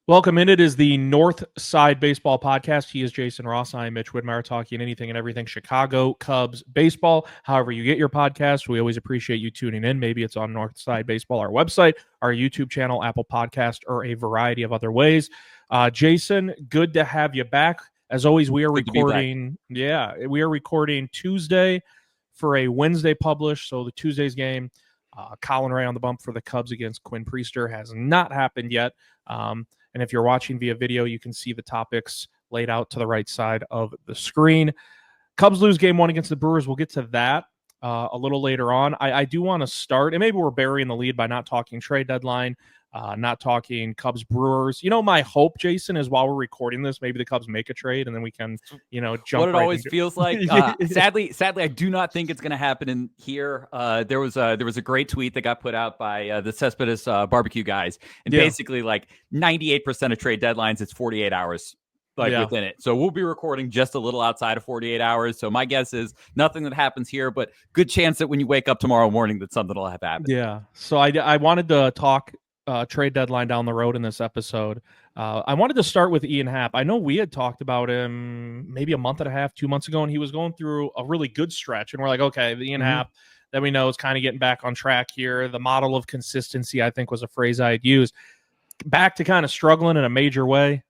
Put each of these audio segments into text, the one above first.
Welcome in. It is the North Side Baseball Podcast. He is Jason Ross. I am Mitch Widmeyer, talking anything and everything Chicago Cubs baseball. However you get your podcast, we always appreciate you tuning in. Maybe it's on North Side Baseball, our website, our YouTube channel, Apple Podcast, or a variety of other ways. Jason, good to have you back. As always, we are recording. Yeah, we are recording Tuesday for a Wednesday publish. So the Tuesday's game, Colin Ray on the bump for the Cubs against Quinn Priester, has not happened yet. And if you're watching via video, you can see the topics laid out to the right side of the screen. Cubs lose game one against the Brewers. We'll get to that a little later on. I do want to start, and maybe we're burying the lead by not talking trade deadline, not talking Cubs Brewers. You know, my hope, Jason, is while we're recording this, maybe the Cubs make a trade, and then we can, jump. What it always feels like. Sadly, I do not think it's going to happen in here. There was a great tweet that got put out by the Cespedes barbecue guys, and basically like 98% of trade deadlines, it's 48 hours. Within it. So we'll be recording just a little outside of 48 hours. So my guess is nothing that happens here, but good chance that when you wake up tomorrow morning that something will have happened. Yeah. So I wanted to talk trade deadline down the road in this episode. I wanted to start with Ian Happ. I know we had talked about him maybe a month and a half, 2 months ago, and he was going through a really good stretch. And we're like, okay, the Ian Happ that we know is kind of getting back on track here. The model of consistency, I think, was a phrase I had used. Back to kind of struggling in a major way.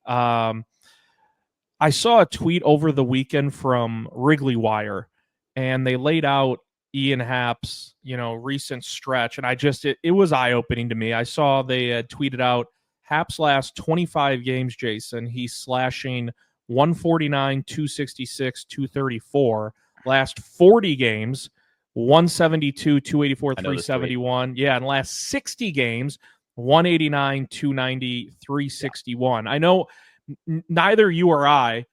I saw a tweet over the weekend from Wrigley Wire, and they laid out Ian Happ's, recent stretch. And it was eye-opening to me. I saw they had tweeted out Happ's last 25 games, Jason. He's slashing 149, 266, 234. Last 40 games, 172, 284, 371. Yeah, and last 60 games, 189, 290, 361. Yeah. I know neither you or I,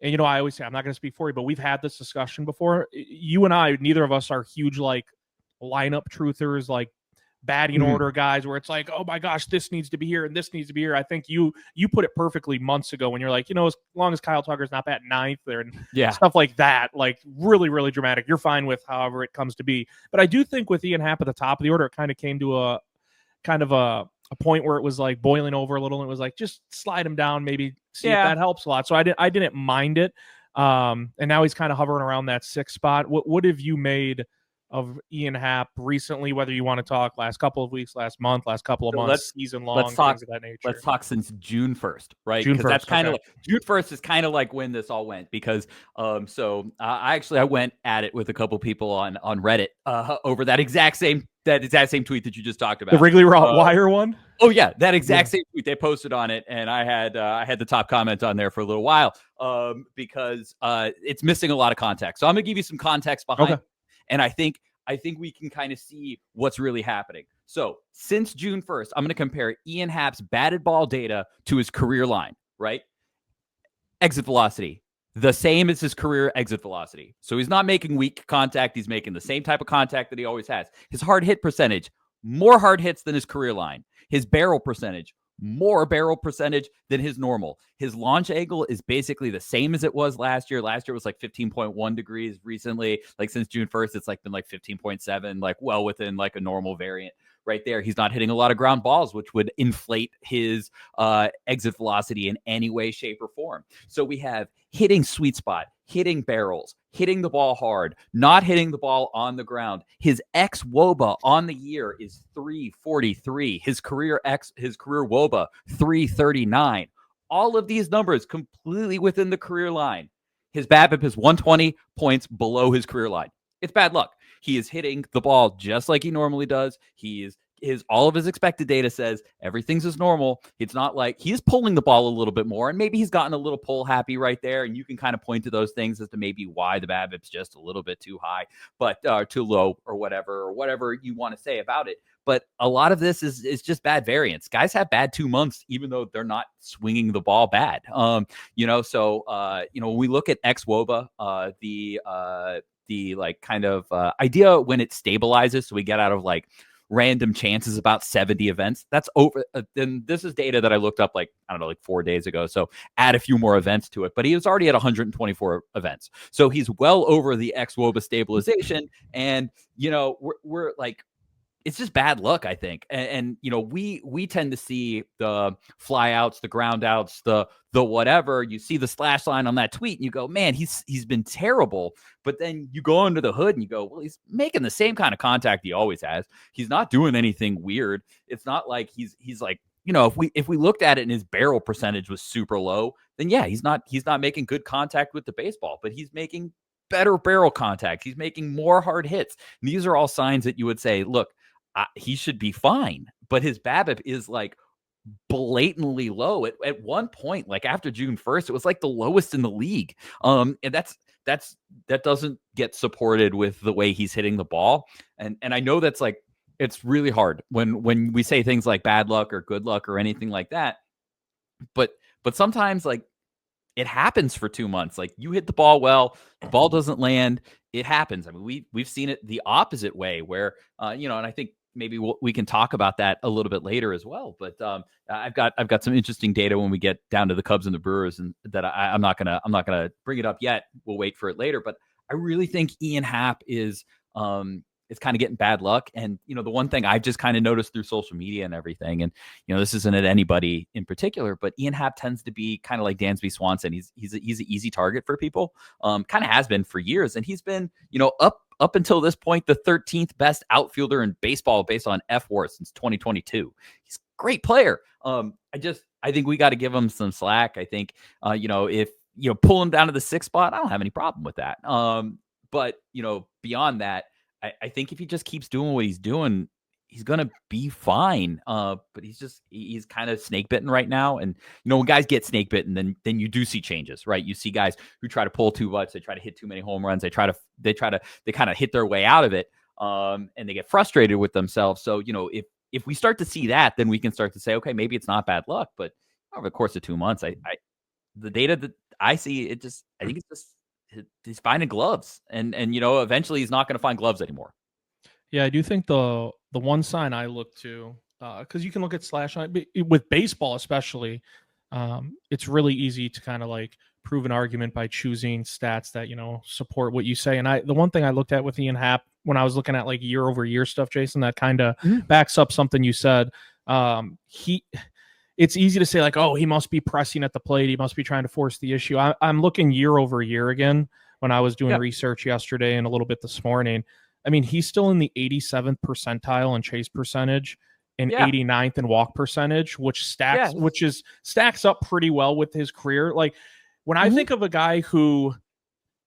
and I always say I'm not going to speak for you, but we've had this discussion before. You and I, neither of us are huge lineup truthers, batting order guys, where it's like, oh my gosh, this needs to be here and this needs to be here. I think you put it perfectly months ago when you're like, as long as Kyle Tucker's not batting ninth and stuff like that, really, really dramatic, you're fine with however it comes to be. But I do think with Ian Happ at the top of the order, it kind of came to a point where it was like boiling over a little, and it was like, just slide him down, maybe see if that helps a lot. So I didn't mind it. And now he's kind of hovering around that sixth spot. What have you made of Ian Happ recently, whether you want to talk last couple of weeks, last month, last couple of months, season long, things of that nature? Let's talk since June 1st, right? June 1st. That's kind of June 1st is kind of like when this all went, because I went at it with a couple people on Reddit over that exact same tweet that you just talked about. The Wrigley Wire one? Oh yeah, that exact same tweet. They posted on it, and I had the top comment on there for a little while because it's missing a lot of context. So I'm gonna give you some context behind it, and I think we can kind of see what's really happening. So since June 1st, I'm going to compare Ian Happ's batted ball data to his career line, right? Exit velocity, the same as his career exit velocity. So he's not making weak contact. He's making the same type of contact that he always has. His hard hit percentage, more hard hits than his career line. His barrel percentage, more barrel percentage than his normal. His launch angle is basically the same as it was last year. Last year was like 15.1 degrees. Recently, since June 1st, it's been 15.7, well within a normal variant right there. He's not hitting a lot of ground balls, which would inflate his exit velocity in any way, shape, or form. So we have hitting sweet spot, hitting barrels, hitting the ball hard, not hitting the ball on the ground. His xWOBA on the year is 343. His career WOBA 339. All of these numbers completely within the career line. His BABIP is 120 points below his career line. It's bad luck. He is hitting the ball just like he normally does. All of his expected data says everything's as normal. It's not like he's pulling the ball a little bit more, and maybe he's gotten a little pull happy right there, and you can kind of point to those things as to maybe why the BABIP's just a little bit too high, but too low, or whatever you want to say about it. But a lot of this is just bad variance. Guys have bad 2 months, even though they're not swinging the ball bad. When we look at xWOBA, the idea when it stabilizes, so we get out of random chances about 70 events. That's over. Then this is data that I looked up 4 days ago. So add a few more events to it, but he was already at 124 events. So he's well over the xWOBA stabilization. And, we're it's just bad luck, I think. And you know, we tend to see the fly outs, the ground outs, the whatever. You see the slash line on that tweet and you go, man, he's been terrible. But then you go under the hood and you go, well, he's making the same kind of contact he always has. He's not doing anything weird. It's not like he's like, you know, if we looked at it and his barrel percentage was super low, then yeah, he's not making good contact with the baseball, but he's making better barrel contact. He's making more hard hits. And these are all signs that you would say, look, he should be fine, but his BABIP is like blatantly low. At one point, like after June 1st, it was like the lowest in the league. And that doesn't get supported with the way he's hitting the ball. And I know that's like, it's really hard when we say things like bad luck or good luck or anything like that. But sometimes like it happens for 2 months. Like you hit the ball well, the ball doesn't land. It happens. I mean, we've seen it the opposite way where, you know, and I think maybe we can talk about that a little bit later as well. But I've got some interesting data when we get down to the Cubs and the Brewers, and that I'm not gonna bring it up yet. We'll wait for it later. But I really think Ian Happ is kind of getting bad luck. And, you know, the one thing I've just kind of noticed through social media and everything, and, you know, this isn't at anybody in particular, but Ian Happ tends to be kind of like Dansby Swanson. He's an easy target for people, kind of has been for years. And he's been, you know, up until this point, the 13th best outfielder in baseball based on FWAR since 2022. He's a great player. I think we got to give him some slack. I think, you know, if, you know, pull him down to the 6th spot, I don't have any problem with that. But, you know, beyond that, I think if he just keeps doing what he's doing, he's going to be fine. But he's kind of snake bitten right now. And, you know, when guys get snake bitten, then you do see changes, right? You see guys who try to pull too much. They try to hit too many home runs. They kind of hit their way out of it. And they get frustrated with themselves. So, you know, if we start to see that, then we can start to say, okay, maybe it's not bad luck, but over the course of 2 months, the data that I see, I think it's just, he's finding gloves, and you know, eventually he's not going to find gloves anymore. Yeah, I do think the one sign I look to, because you can look at slash line with baseball especially, it's really easy to kind of like prove an argument by choosing stats that, you know, support what you say. And the one thing I looked at with Ian Happ when I was looking at like year over year stuff, Jason, that kind of backs up something you said. It's easy to say like, oh, he must be pressing at the plate. He must be trying to force the issue. I'm looking year over year again when I was doing research yesterday and a little bit this morning. I mean, he's still in the 87th percentile in chase percentage and 89th in walk percentage, which stacks up pretty well with his career. Like when I think of a guy who,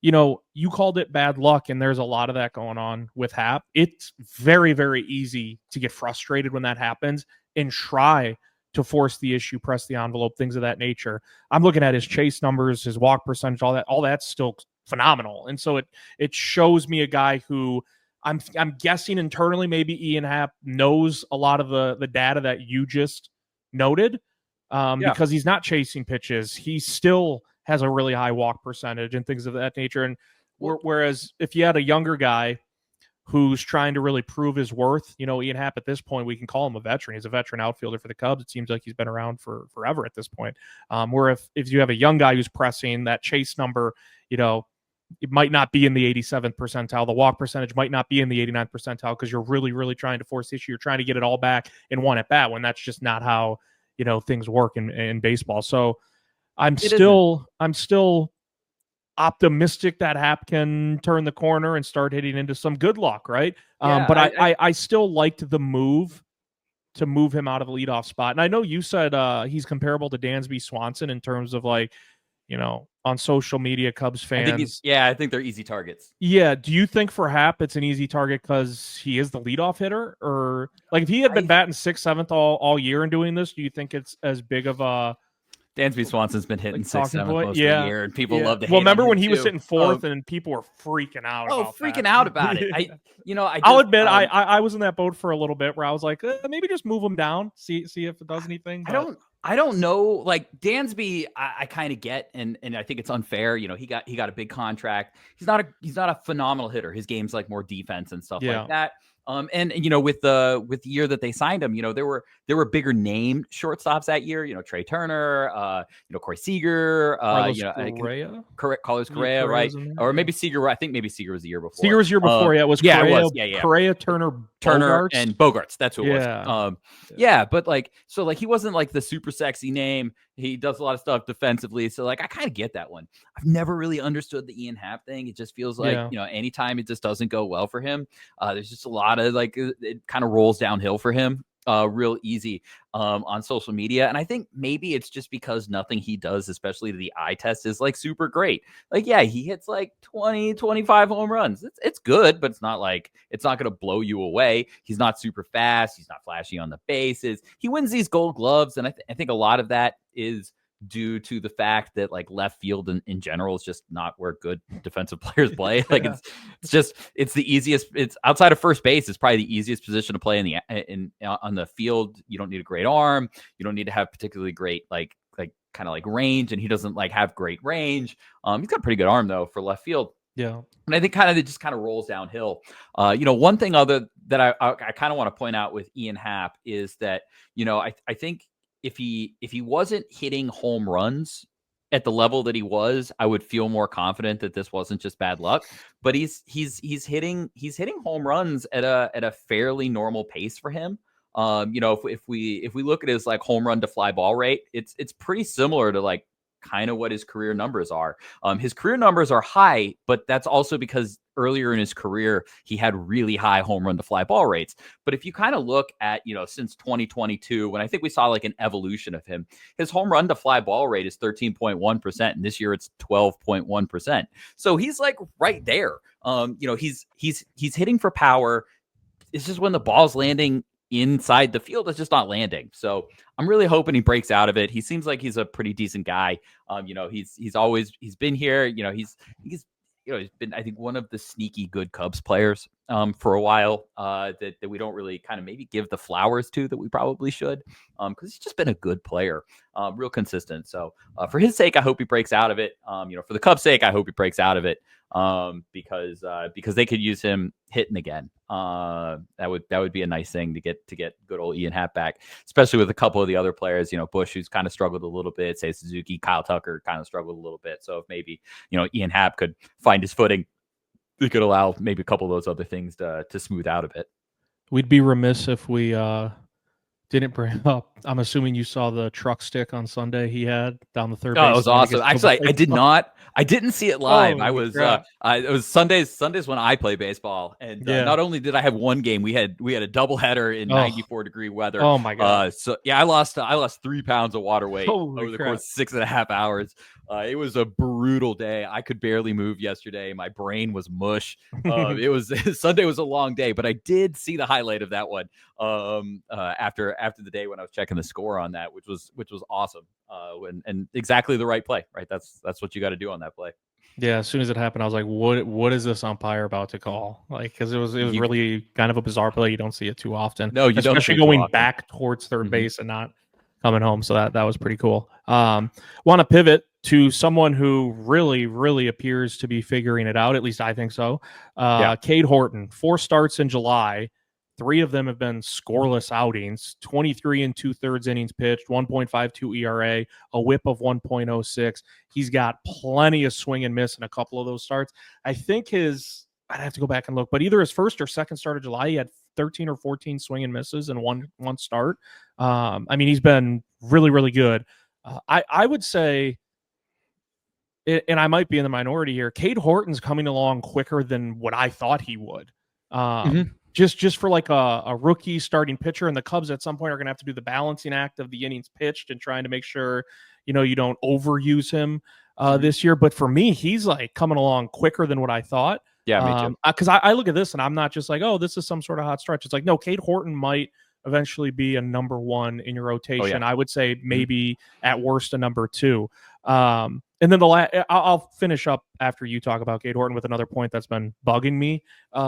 you know, you called it bad luck, and there's a lot of that going on with Happ. It's very, very easy to get frustrated when that happens and try to force the issue, press the envelope, things of that nature. I'm looking at his chase numbers, his walk percentage, all that's still phenomenal. And so it shows me a guy who I'm guessing internally, maybe Ian Happ knows a lot of the data that you just noted, because he's not chasing pitches. He still has a really high walk percentage and things of that nature. And whereas if you had a younger guy who's trying to really prove his worth, you know, Ian Happ at this point, we can call him a veteran. He's a veteran outfielder for the Cubs. It seems like he's been around for forever at this point. Where if you have a young guy who's pressing, that chase number, you know, it might not be in the 87th percentile. The walk percentage might not be in the 89th percentile because you're really, really trying to force the issue. You're trying to get it all back in one at bat when that's just not how, you know, things work in baseball. So I'm still optimistic that Happ can turn the corner and start hitting into some good luck, right? But I still liked the move to move him out of the leadoff spot. And I know you said he's comparable to Dansby Swanson in terms of like, you know, on social media, Cubs fans. I think they're easy targets. Yeah. Do you think for Happ it's an easy target because he is the leadoff hitter? Or like if he had been batting 6th, 7th all year and doing this, do you think it's as big of a... Dansby Swanson's been hitting 6th, 7th most of the year, and people love to hate. Well, remember when he was hitting 4th and people were freaking out about it. I'll admit I was in that boat for a little bit where I was like, maybe just move him down, see if it does anything. But I don't know. Like Dansby, I kind of get, and I think it's unfair. You know, he got a big contract. He's not a phenomenal hitter. His game's like more defense and stuff like that. And you know, with the year that they signed him, you know, there were bigger name shortstops that year. You know, Trey Turner, you know, Corey Seager, Carlos Correa, right? Or maybe Seager. I think maybe Seager was the year before. Seager was the year before. It was Correa, it was. Correa, Turner, Turner Bogarts? and Bogarts. That's who it Yeah. was. Yeah, but like, so like he wasn't like the super sexy name. He does a lot of stuff defensively. So like, I kind of get that one. I've never really understood the Ian Happ thing. It just feels like, Yeah. anytime it just doesn't go well for him, there's just a lot of like, it kind of rolls downhill for him. Real easy on social media. And I think maybe it's just because nothing he does, especially to the eye test, is like super great. Like, yeah, he hits like 20, 25 home runs. It's good, but it's not going to blow you away. He's not super fast. He's not flashy on the bases. He wins these Gold Gloves. And I think a lot of that is due to the fact that like left field in general is just not where good defensive players play. Like it's the easiest. It's outside of first base. It's probably the easiest position to play on the field. You don't need a great arm. You don't need to have particularly great like kind of like range. And he doesn't like have great range. He's got a pretty good arm though for left field. Yeah. And I think it just kind of rolls downhill. One thing other that I kind of want to point out with Ian Happ is that, I think if he wasn't hitting home runs at the level that he was, I would feel more confident that this wasn't just bad luck. But he's hitting home runs at a fairly normal pace for him. If we look at his like home run to fly ball rate, it's pretty similar to like kind of what his career numbers are. His career numbers are high, but that's also because earlier in his career, he had really high home run to fly ball rates. But if you kind of look at, since 2022, when I think we saw like an evolution of him, his home run to fly ball rate is 13.1%. And this year it's 12.1%. So he's like right there. He's hitting for power. It's just when the ball's landing inside the field, it's just not landing. So I'm really hoping he breaks out of it. He seems like he's a pretty decent guy. He's been here. He's been, I think, one of the sneaky good Cubs players for a while that we don't really kind of maybe give the flowers to that we probably should, because he's just been a good player, real consistent. So for his sake, I hope he breaks out of it. For the Cubs' sake, I hope he breaks out of it, because they could use him hitting again. That would be a nice thing to get good old Ian Happ back, especially with a couple of the other players. Bush, who's kind of struggled a little bit, say Suzuki, Kyle Tucker kind of struggled a little bit. So if maybe Ian Happ could find his footing, it could allow maybe a couple of those other things to smooth out a bit. We'd be remiss if we didn't bring up. I'm assuming you saw the truck stick on Sunday he had down the third base. Oh, it was awesome. Actually, I did not. I didn't see it live. Oh, I was. It was Sundays when I play baseball, and not only did I have one game, we had a doubleheader in 94-degree weather. Oh my god! So yeah, I lost 3 pounds of water weight over the course of 6.5 hours. It was a brutal day. I could barely move yesterday. My brain was mush. It was Sunday was a long day, but I did see the highlight of that one after the day when I was checking the score on that, which was awesome. And exactly the right play, right? That's what you got to do on that play. Yeah, as soon as it happened, I was like, "What is this umpire about to call?" Like, because it was really kind of a bizarre play. You don't see it too often. No, you especially don't going back towards third base and not coming home. So that was pretty cool. Want to pivot to someone who really, really appears to be figuring it out. At least I think so. Cade Horton, 4 starts in July. 3 of them have been scoreless outings, 23 and 2/3 innings pitched, 1.52 ERA, a whip of 1.06. He's got plenty of swing and miss in a couple of those starts. I think I'd have to go back and look, but either his first or second start of July, he had 13 or 14 swing and misses in one start. He's been really, really good. I would say, and I might be in the minority here, Cade Horton's coming along quicker than what I thought he would. Just for like a rookie starting pitcher, and the Cubs at some point are going to have to do the balancing act of the innings pitched and trying to make sure, you don't overuse him this year. But for me, he's like coming along quicker than what I thought. Yeah, me too. Because I look at this and I'm not just like, oh, this is some sort of hot stretch. It's like, no, Cade Horton might eventually be a number 1 in your rotation. I would say maybe at worst a number 2. And then I'll finish up after you talk about Cade Horton with another point that's been bugging me,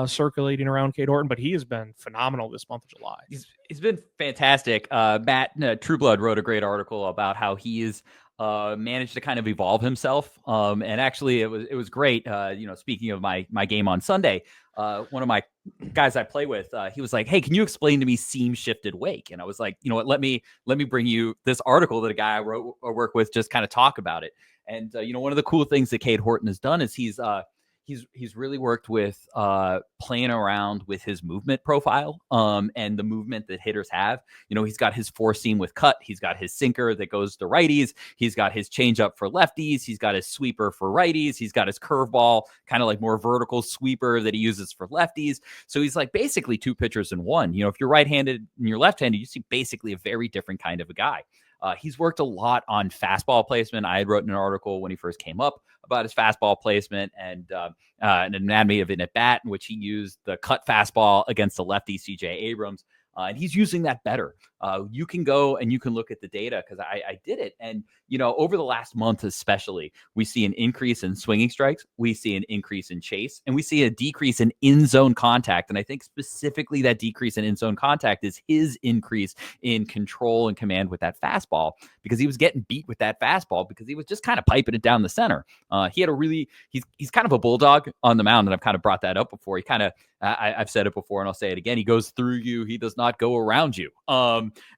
circulating around Cade Horton, but he has been phenomenal this month of July. He's been fantastic. Matt Trueblood wrote a great article about how he's managed to kind of evolve himself. And actually it was great. Speaking of my game on Sunday, one of my guys I play with, he was like, "Hey, can you explain to me seam shifted wake?" And I was like, "You know what, let me bring you this article that a guy I work with just kind of talk about it." And one of the cool things that Cade Horton has done is he's he's really worked with playing around with his movement profile and the movement that hitters have. He's got his four seam with cut. He's got his sinker that goes to righties. He's got his changeup for lefties. He's got his sweeper for righties. He's got his curveball, kind of like more vertical sweeper that he uses for lefties. So he's like basically two pitchers in one. If you're right-handed and you're left-handed, you see basically a very different kind of a guy. He's worked a lot on fastball placement. I had written an article when he first came up about his fastball placement and an anatomy of an at-bat in which he used the cut fastball against the lefty CJ Abrams. And he's using that better. You can go and you can look at the data because I did it. And, over the last month especially, we see an increase in swinging strikes. We see an increase in chase. And we see a decrease in in-zone contact. And I think specifically that decrease in in-zone contact is his increase in control and command with that fastball, because he was getting beat with that fastball because he was just kind of piping it down the center. He had he's kind of a bulldog on the mound. And I've kind of brought that up before. He kind of, I've said it before and I'll say it again. He goes through you. He does not go around you.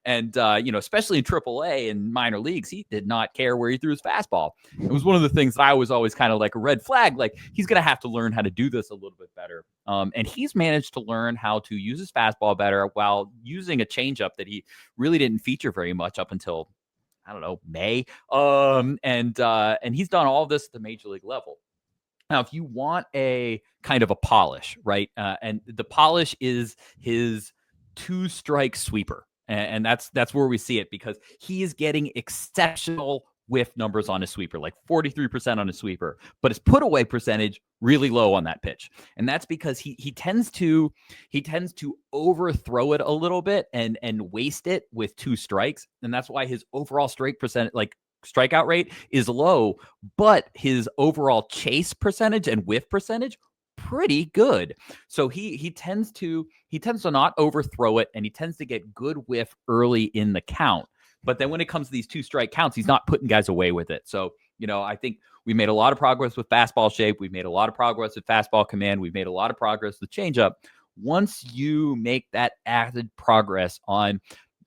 Especially in AAA and minor leagues, he did not care where he threw his fastball. It was one of the things that I was always kind of like a red flag. Like, he's going to have to learn how to do this a little bit better. And he's managed to learn how to use his fastball better while using a changeup that he really didn't feature very much up until, I don't know, May. And he's done all of this at the major league level. Now, if you want a kind of a polish, right? And the polish is his two-strike sweeper. And that's where we see it, because he is getting exceptional whiff numbers on his sweeper, like 43% on his sweeper, but his put away percentage really low on that pitch. And that's because he tends to overthrow it a little bit and waste it with two strikes. And that's why his overall strikeout rate is low, but his overall chase percentage and whiff percentage pretty good. So he tends to not overthrow it, and he tends to get good whiff early in the count. But then when it comes to these two strike counts, he's not putting guys away with it. So, I think we made a lot of progress with fastball shape. We've made a lot of progress with fastball command. We've made a lot of progress with changeup. Once you make that added progress on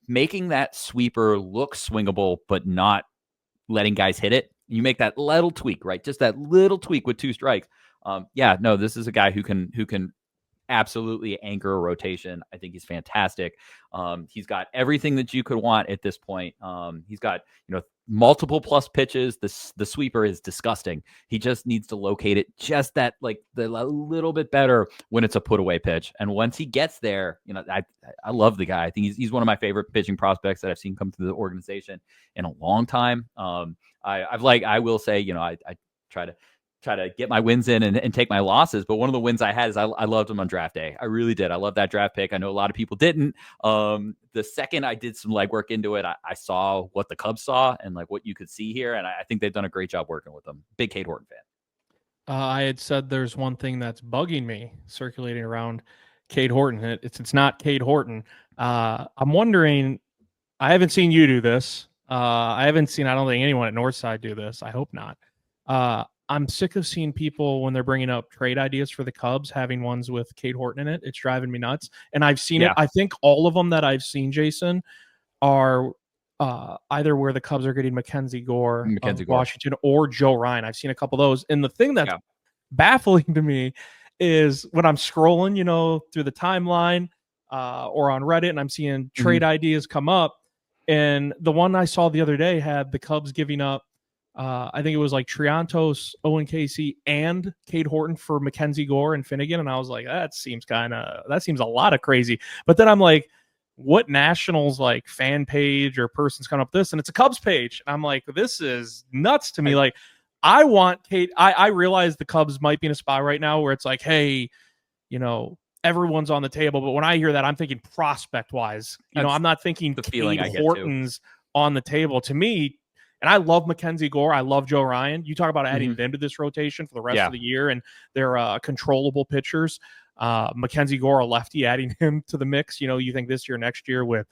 making that sweeper look swingable, but not letting guys hit it, you make that little tweak, right? Just that little tweak with two strikes. This is a guy who can absolutely anchor a rotation. I think he's fantastic. He's got everything that you could want at this point. He's got, multiple plus pitches. The sweeper is disgusting. He just needs to locate it just that, like, the little bit better when it's a put away pitch. And once he gets there, I love the guy. I think he's one of my favorite pitching prospects that I've seen come through the organization in a long time. I will say, I try to get my wins in and take my losses. But one of the wins I had is I loved him on draft day. I really did. I love that draft pick. I know a lot of people didn't. The second I did some legwork into it, I saw what the Cubs saw and like what you could see here. And I think they've done a great job working with them. Big Cade Horton fan. I had said there's one thing that's bugging me circulating around Cade Horton. It's not Cade Horton. I'm wondering, I haven't seen you do this. I don't think anyone at Northside do this. I hope not. I'm sick of seeing people, when they're bringing up trade ideas for the Cubs, having ones with Cade Horton in it. It's driving me nuts. And I've seen it. I think all of them that I've seen, Jason, are either where the Cubs are getting Mackenzie Gore, Washington, or Joe Ryan. I've seen a couple of those. And the thing that's baffling to me is when I'm scrolling, through the timeline or on Reddit, and I'm seeing trade ideas come up. And the one I saw the other day had the Cubs giving up, I think it was like Triantos, Owen Casey, and Cade Horton for Mackenzie Gore and Finnegan. And I was like, that seems a lot of crazy. But then I'm like, what Nationals like fan page or person's coming up with this? And it's a Cubs page. And I'm like, this is nuts to me. Like, I want Cade. I realize the Cubs might be in a spot right now where it's like, hey, everyone's on the table. But when I hear that, I'm thinking prospect wise. I'm not thinking the Cade Horton's on the table. To me, and I love Mackenzie Gore. I love Joe Ryan. You talk about adding them to this rotation for the rest of the year, and they're controllable pitchers. Mackenzie Gore, a lefty, adding him to the mix. You think this year, next year with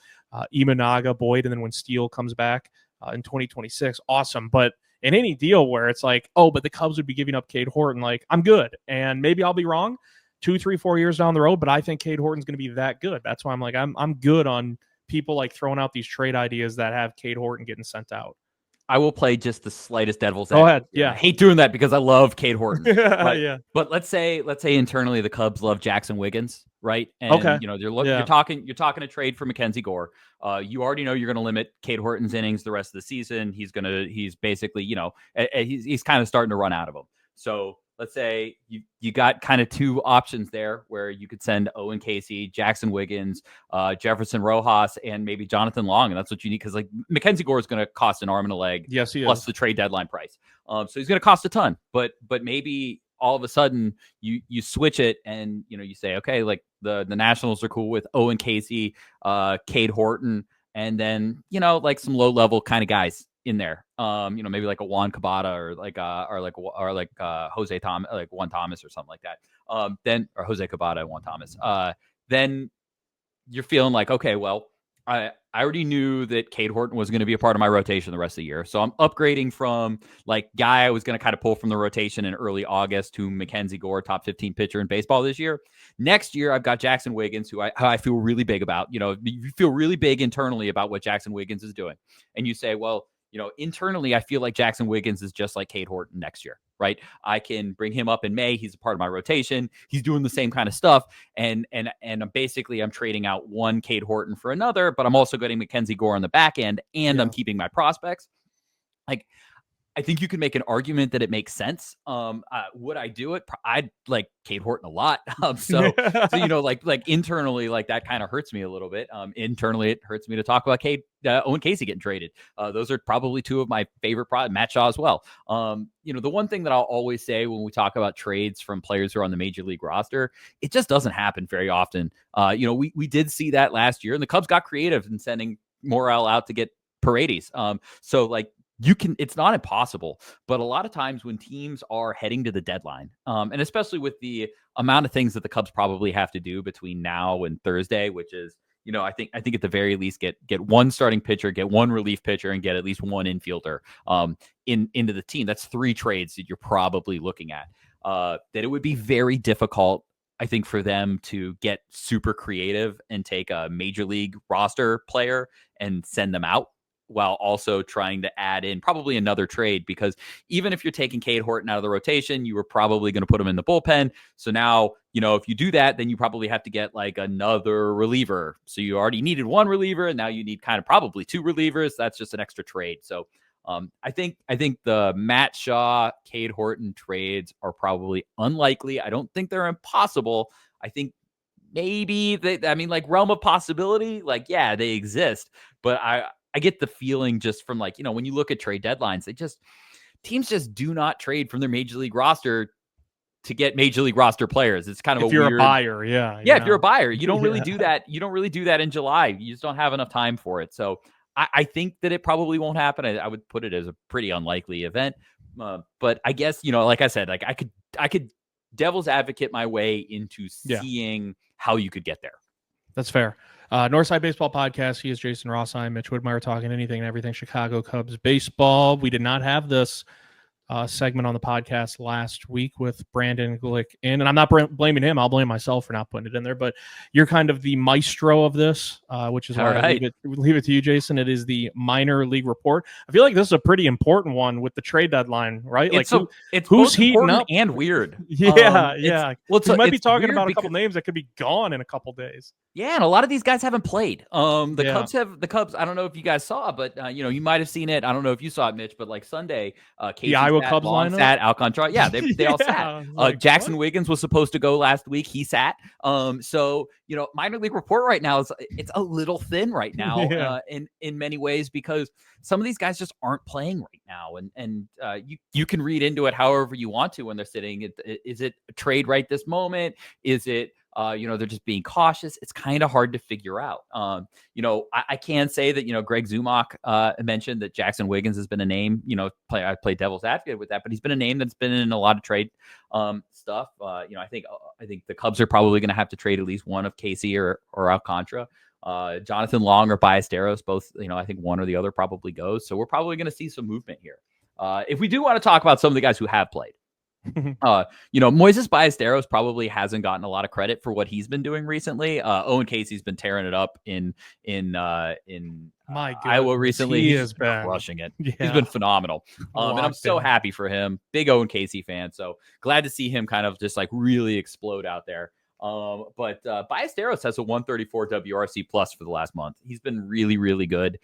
Imanaga, Boyd, and then when Steele comes back in 2026, awesome. But in any deal where it's like, oh, but the Cubs would be giving up Cade Horton, like, I'm good. And maybe I'll be wrong 2, 3, 4 years down the road, but I think Cade Horton's going to be that good. That's why I'm like, I'm good on people like throwing out these trade ideas that have Cade Horton getting sent out. I will play just the slightest devil's Go advocate. ahead. Yeah. I hate doing that because I love Cade Horton. Yeah. But let's say internally the Cubs love Jackson Wiggins, right? And Okay. you're talking a trade for Mackenzie Gore. You already know you're going to limit Cade Horton's innings the rest of the season. He's basically, he's kind of starting to run out of them. So let's say you got kind of two options there where you could send Owen Casey, Jackson Wiggins, Jefferson Rojas, and maybe Jonathan Long. And that's what you need because like Mackenzie Gore is going to cost an arm and a leg. Yes, he plus is. the trade deadline price. So he's going to cost a ton. But maybe all of a sudden you switch it and you say, okay, like the Nationals are cool with Owen Casey, Cade Horton, and then like some low level kind of guys in there. Maybe like a Juan Cabada or like Jose Tom, like Juan Thomas or something like that. Then or Jose Cabada, Juan Thomas. Then you're feeling like, okay, well, I already knew that Cade Horton was going to be a part of my rotation the rest of the year. So I'm upgrading from like guy I was going to kind of pull from the rotation in early August to Mackenzie Gore, top 15 pitcher in baseball this year. Next year, I've got Jackson Wiggins, who I feel really big about. You feel really big internally about what Jackson Wiggins is doing. And you say, well, internally, I feel like Jackson Wiggins is just like Cade Horton next year, right? I can bring him up in May. He's a part of my rotation. He's doing the same kind of stuff. And basically, I'm trading out one Cade Horton for another, but I'm also getting Mackenzie Gore on the back end, and I'm keeping my prospects. Like, I think you can make an argument that it makes sense. Would I do it? I'd like Cade Horton a lot. So like internally, like that kind of hurts me a little bit. Internally, it hurts me to talk about Owen Casey getting traded. Those are probably two of my favorite Matt Shaw as well. The one thing that I'll always say when we talk about trades from players who are on the major league roster, it just doesn't happen very often. We did see that last year, and the Cubs got creative in sending Morel out to get Paredes. So like, it's not impossible, but a lot of times when teams are heading to the deadline, and especially with the amount of things that the Cubs probably have to do between now and Thursday, which is, I think at the very least get one starting pitcher, get one relief pitcher, and get at least one infielder into the team. That's 3 trades that you're probably looking at. That it would be very difficult, I think, for them to get super creative and take a major league roster player and send them out, while also trying to add in probably another trade, because even if you're taking Cade Horton out of the rotation, you were probably going to put him in the bullpen. So now, if you do that, then you probably have to get like another reliever. So you already needed one reliever, and now you need kind of probably 2 relievers. That's just an extra trade. So I think the Matt Shaw, Cade Horton trades are probably unlikely. I don't think they're impossible. I think maybe realm of possibility, like, yeah, they exist, but I get the feeling just from like, when you look at trade deadlines, teams just do not trade from their major league roster to get major league roster players. It's kind of if you're a buyer. Yeah. If you're a buyer, you don't really do that. You don't really do that in July. You just don't have enough time for it. So I think that it probably won't happen. I would put it as a pretty unlikely event. But I guess, like I said, like I could devil's advocate my way into seeing how you could get there. That's fair. Northside Baseball Podcast. He is Jason Ross. I'm Mitch Whitmire, talking anything and everything Chicago Cubs baseball. We did not have this segment on the podcast last week with Brandon Glick in, and I'm not blaming him. I'll blame myself for not putting it in there. But you're kind of the maestro of this, which is why I leave it to you, Jason. It is the minor league report. I feel like this is a pretty important one with the trade deadline, right? It's who's heating up and weird. Yeah. Well, we might be talking about a couple names that could be gone in a couple days. Yeah, and a lot of these guys haven't played. The Cubs. I don't know if you guys saw, but you might have seen it. I don't know if you saw it, Mitch, but like Sunday, the Iowa Cubs lineup sat, Alcantara. Yeah, they all sat. Jackson Wiggins was supposed to go last week. He sat. So minor league report right now it's a little thin right now in many ways, because some of these guys just aren't playing right now, and you can read into it however you want to when they're sitting. Is it a trade right this moment? Is it they're just being cautious? It's kind of hard to figure out. I can say that, Greg Zumach mentioned that Jackson Wiggins has been a name, I play devil's advocate with that, but he's been a name that's been in a lot of trade stuff. I think the Cubs are probably going to have to trade at least one of Casey or Alcantara. Jonathan Long or Ballesteros, both, I think one or the other probably goes. So we're probably going to see some movement here. If we do want to talk about some of the guys who have played. Moises Ballesteros probably hasn't gotten a lot of credit for what he's been doing recently. Owen Casey's been tearing it up in Iowa recently. He's been crushing it. Yeah. He's been phenomenal. And I'm so happy for him. Big Owen Casey fan. So glad to see him kind of just like really explode out there. But Ballesteros has a 134 WRC plus for the last month. He's been really, really good.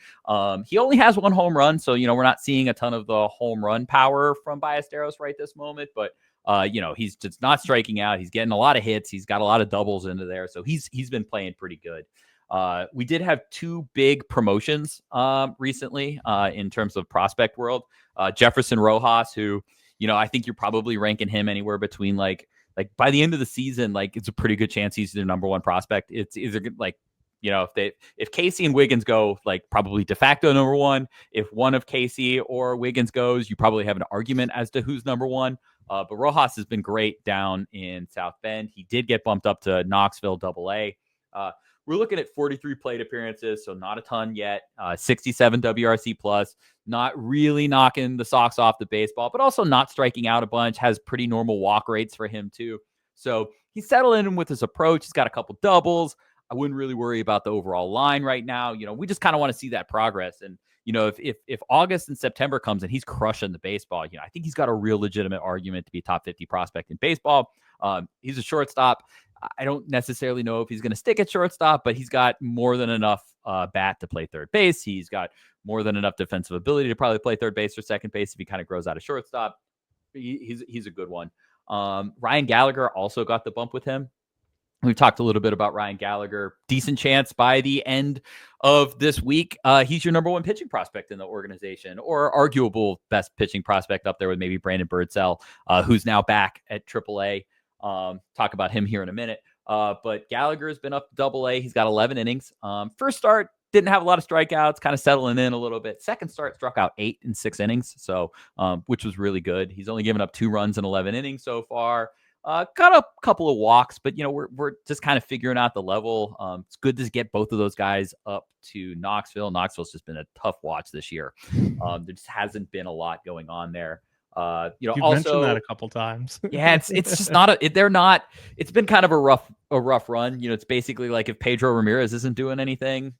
He only has one home run. So, we're not seeing a ton of the home run power from Ballesteros right this moment, but he's just not striking out. He's getting a lot of hits. He's got a lot of doubles into there. So he's been playing pretty good. We did have two big promotions recently in terms of prospect world. Jefferson Rojas, who, I think you're probably ranking him anywhere between like by the end of the season, like it's a pretty good chance he's the number one prospect. It's either like, if Casey and Wiggins go, like probably de facto number one. If one of Casey or Wiggins goes, you probably have an argument as to who's number one. But Rojas has been great down in South Bend. He did get bumped up to Knoxville AA. We're looking at 43 plate appearances, so not a ton yet. 67 WRC plus, not really knocking the socks off the baseball, but also not striking out a bunch. Has pretty normal walk rates for him too. So he's settling in with his approach. He's got a couple doubles. I wouldn't really worry about the overall line right now. We just kind of want to see that progress. And if August and September comes and he's crushing the baseball, I think he's got a real legitimate argument to be a top 50 prospect in baseball. He's a shortstop. I don't necessarily know if he's going to stick at shortstop, but he's got more than enough bat to play third base. He's got more than enough defensive ability to probably play third base or second base if he kind of grows out of shortstop. He's a good one. Ryan Gallagher also got the bump with him. We've talked a little bit about Ryan Gallagher. Decent chance by the end of this week, he's your number one pitching prospect in the organization, or arguable best pitching prospect up there with maybe Brandon Birdsell, who's now back at AAA. Talk about him here in a minute. But Gallagher has been up to AA. He's got 11 innings. First start, didn't have a lot of strikeouts, kind of settling in a little bit. Second start, struck out 8 in 6 innings, so which was really good. He's only given up 2 runs in 11 innings so far. Got a couple of walks, but we're just kind of figuring out the level. It's good to get both of those guys up to Knoxville. Knoxville's just been a tough watch this year. There just hasn't been a lot going on there. You've also mentioned that a couple times. Yeah, it's just not they're not. It's been kind of a rough run. It's basically like if Pedro Ramirez isn't doing anything,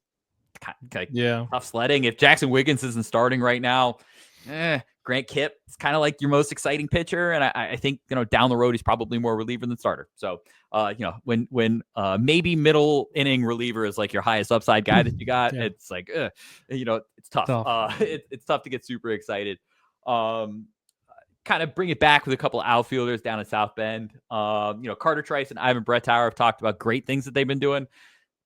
tough sledding. If Jackson Wiggins isn't starting right now, Grant Kipp is kind of like your most exciting pitcher, and I think down the road he's probably more reliever than starter. So when maybe middle inning reliever is like your highest upside guy that you got, it's like it's tough. It's tough to get super excited. Kind of bring it back with a couple of outfielders down in South Bend. Carter Trice and Ivan Brettauer have talked about great things that they've been doing.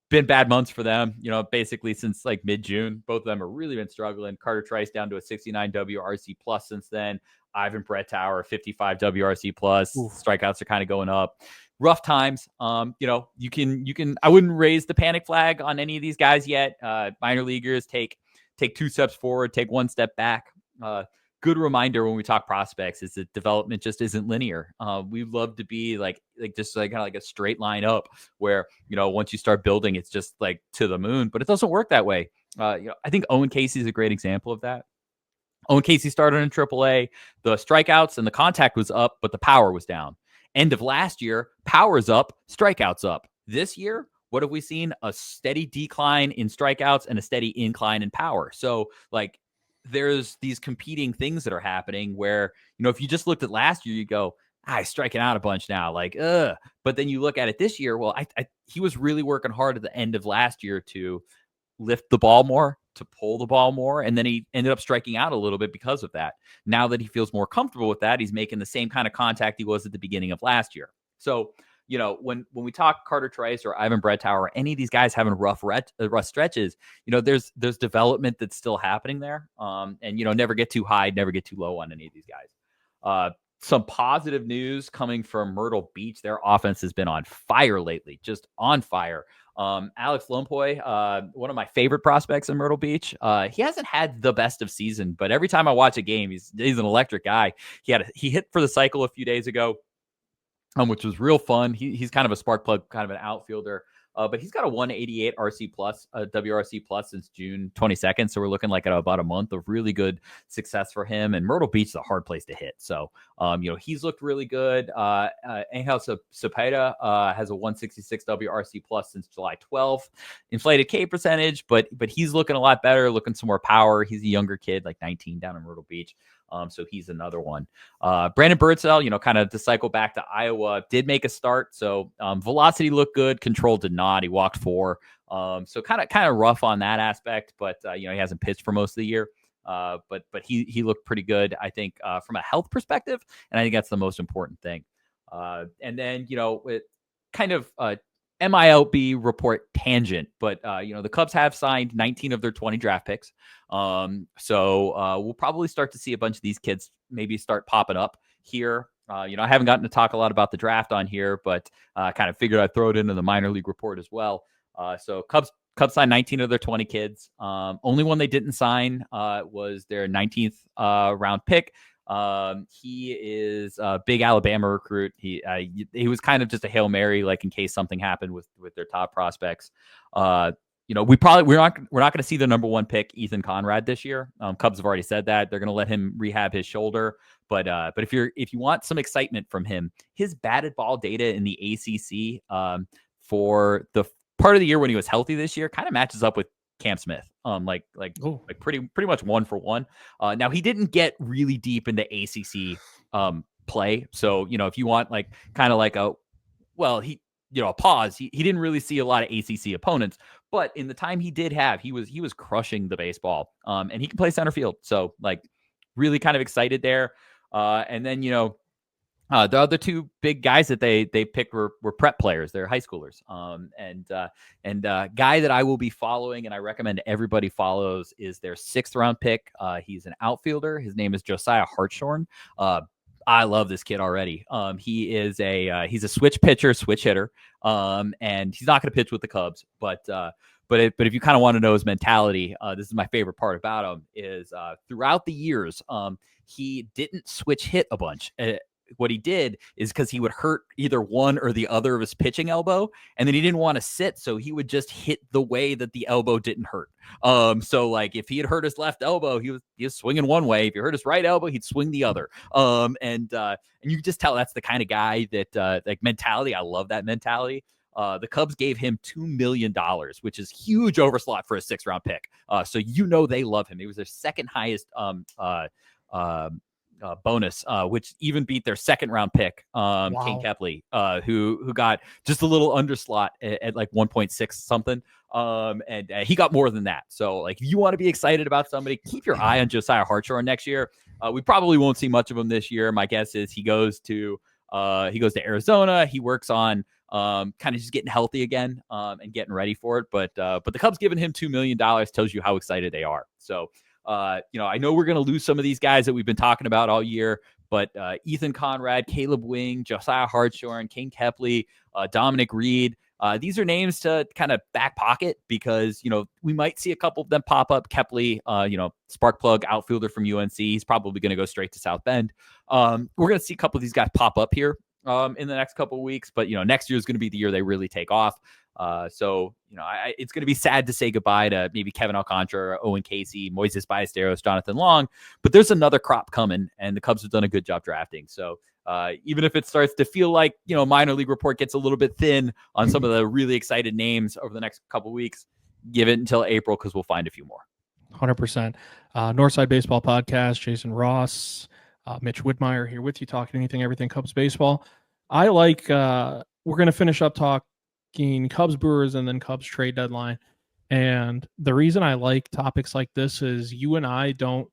Been bad months for them, basically since like mid-June. Both of them have really been struggling. Carter Trice down to a 69 WRC plus since then. Ivan Brettauer, 55 WRC plus. Oof. Strikeouts are kind of going up. Rough times. You can. I wouldn't raise the panic flag on any of these guys yet. Minor leaguers take 2 steps forward, take 1 step back. Good reminder when we talk prospects is that development just isn't linear. We love to be like just like kind of like a straight line up where, once you start building, it's just like to the moon, but it doesn't work that way. I think Owen Casey is a great example of that. Owen Casey started in AAA. The strikeouts and the contact was up, but the power was down. End of last year, power's up, strikeouts up. This year, what have we seen? A steady decline in strikeouts and a steady incline in power. So like, there's these competing things that are happening where, if you just looked at last year, you go, he's striking out a bunch now. Like, but then you look at it this year. Well, he was really working hard at the end of last year to lift the ball more, to pull the ball more. And then he ended up striking out a little bit because of that. Now that he feels more comfortable with that, he's making the same kind of contact he was at the beginning of last year. So, when we talk Carter Trice or Ivan Brettauer, or any of these guys having rough stretches, there's development that's still happening there. And never get too high, never get too low on any of these guys. Some positive news coming from Myrtle Beach. Their offense has been on fire lately, just on fire. Alex Lompoy, one of my favorite prospects in Myrtle Beach. He hasn't had the best of season, but every time I watch a game, he's an electric guy. He hit for the cycle a few days ago, which was real fun. He's kind of a spark plug, kind of an outfielder. but he's got a 188 RC plus, WRC plus since June 22nd. So we're looking like at about a month of really good success for him. And Myrtle Beach is a hard place to hit. So, he's looked really good. Angel Cepeda has a 166 WRC plus since July 12th. Inflated K percentage, but he's looking a lot better, looking some more power. He's a younger kid, like 19 down in Myrtle Beach. So he's another one. Brandon Birdsell, kind of to cycle back to Iowa, did make a start. So velocity looked good. Control did not. He walked 4. So kind of rough on that aspect, but he hasn't pitched for most of the year. But he looked pretty good, I think, from a health perspective, and I think that's the most important thing. And then it kind of MILB report tangent, but the Cubs have signed 19 of their 20 draft picks. So we'll probably start to see a bunch of these kids maybe start popping up here. I haven't gotten to talk a lot about the draft on here, but kind of figured I'd throw it into the minor league report as well. So Cubs signed 19 of their 20 kids. Only one they didn't sign was their 19th round pick. He is a big Alabama recruit. He was kind of just a Hail Mary, like in case something happened with their top prospects. We're not going to see the number 1 pick, Ethan Conrad, this year. Cubs have already said that they're going to let him rehab his shoulder. But if you want some excitement from him, his batted ball data in the ACC for the part of the year when he was healthy this year kind of matches up with Cam Smith, like pretty much 1 for 1. Now he didn't get really deep into ACC play, so if you want a pause, he didn't really see a lot of ACC opponents, but in the time he did have, he was crushing the baseball, and he can play center field, so really kind of excited there. And then the other 2 big guys that they picked were prep players. They're high schoolers. And guy that I will be following and I recommend everybody follows is their 6th round pick. He's an outfielder. His name is Josiah Hartshorn. I love this kid already. He's a switch pitcher, switch hitter. And he's not going to pitch with the Cubs, but if you kind of want to know his mentality, this is my favorite part about him is throughout the years, he didn't switch hit a bunch. What he did is because he would hurt either one or the other of his pitching elbow, and then he didn't want to sit, so he would just hit the way that the elbow didn't hurt. So if he had hurt his left elbow, he was swinging one way. If he hurt his right elbow, he'd swing the other. And you just tell that's the kind of guy that mentality. I love that mentality. The Cubs gave him $2 million, which is huge overslot for a 6th round pick. So they love him. He was their second highest bonus, which even beat their 2nd round pick, Kane Kepley, who got just a little underslot at 1.6 something. And he got more than that. So if you want to be excited about somebody, keep your eye on Josiah Hartshorn next year. We probably won't see much of him this year. My guess is he goes to Arizona. He works on kind of just getting healthy again, and getting ready for it. But the Cubs giving him $2 million tells you how excited they are. So, I know we're going to lose some of these guys that we've been talking about all year, but Ethan Conrad, Caleb Wing, Josiah Hartshorn, Kane Kepley, Dominic Reed, these are names to kind of back pocket because, we might see a couple of them pop up. Kepley, spark plug outfielder from UNC. He's probably going to go straight to South Bend. We're going to see a couple of these guys pop up here in the next couple of weeks, but, next year is going to be the year they really take off. So it's going to be sad to say goodbye to maybe Kevin Alcantara, Owen Casey, Moises Ballesteros, Jonathan Long, but there's another crop coming, and the Cubs have done a good job drafting. So even if it starts to feel like, minor league report gets a little bit thin on some of the really excited names over the next couple of weeks, give it until April because we'll find a few more. 100%. Northside Baseball Podcast, Jason Ross, Mitch Whitmire here with you, talking anything, everything Cubs baseball. I like, we're going to finish up talking Cubs Brewers and then Cubs trade deadline. And the reason I like topics like this is you and I don't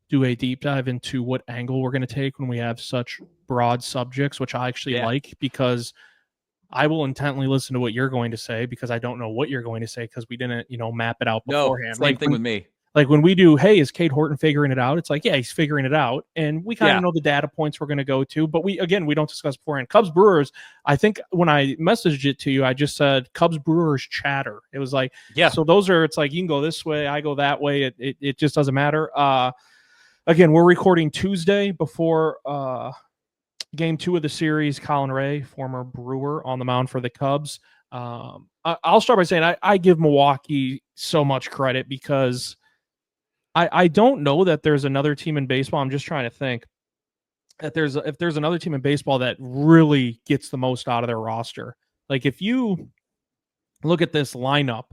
do a deep dive into what angle we're going to take when we have such broad subjects, which I actually like, because I will intently listen to what you're going to say because I don't know what you're going to say because we didn't, map it out beforehand. Same thing with me. Like when we do, hey, is Cade Horton figuring it out? It's like, yeah, he's figuring it out. And we kind of know the data points we're going to go to. But we don't discuss beforehand. Cubs Brewers, I think when I messaged it to you, I just said Cubs Brewers chatter. It was like, so those are, it's like, you can go this way, I go that way. It just doesn't matter. Again, we're recording Tuesday before Game 2 of the series. Colin Ray, former Brewer, on the mound for the Cubs. I'll start by saying I give Milwaukee so much credit because I don't know that there's another team in baseball. I'm just trying to think that if there's another team in baseball that really gets the most out of their roster. Like if you look at this lineup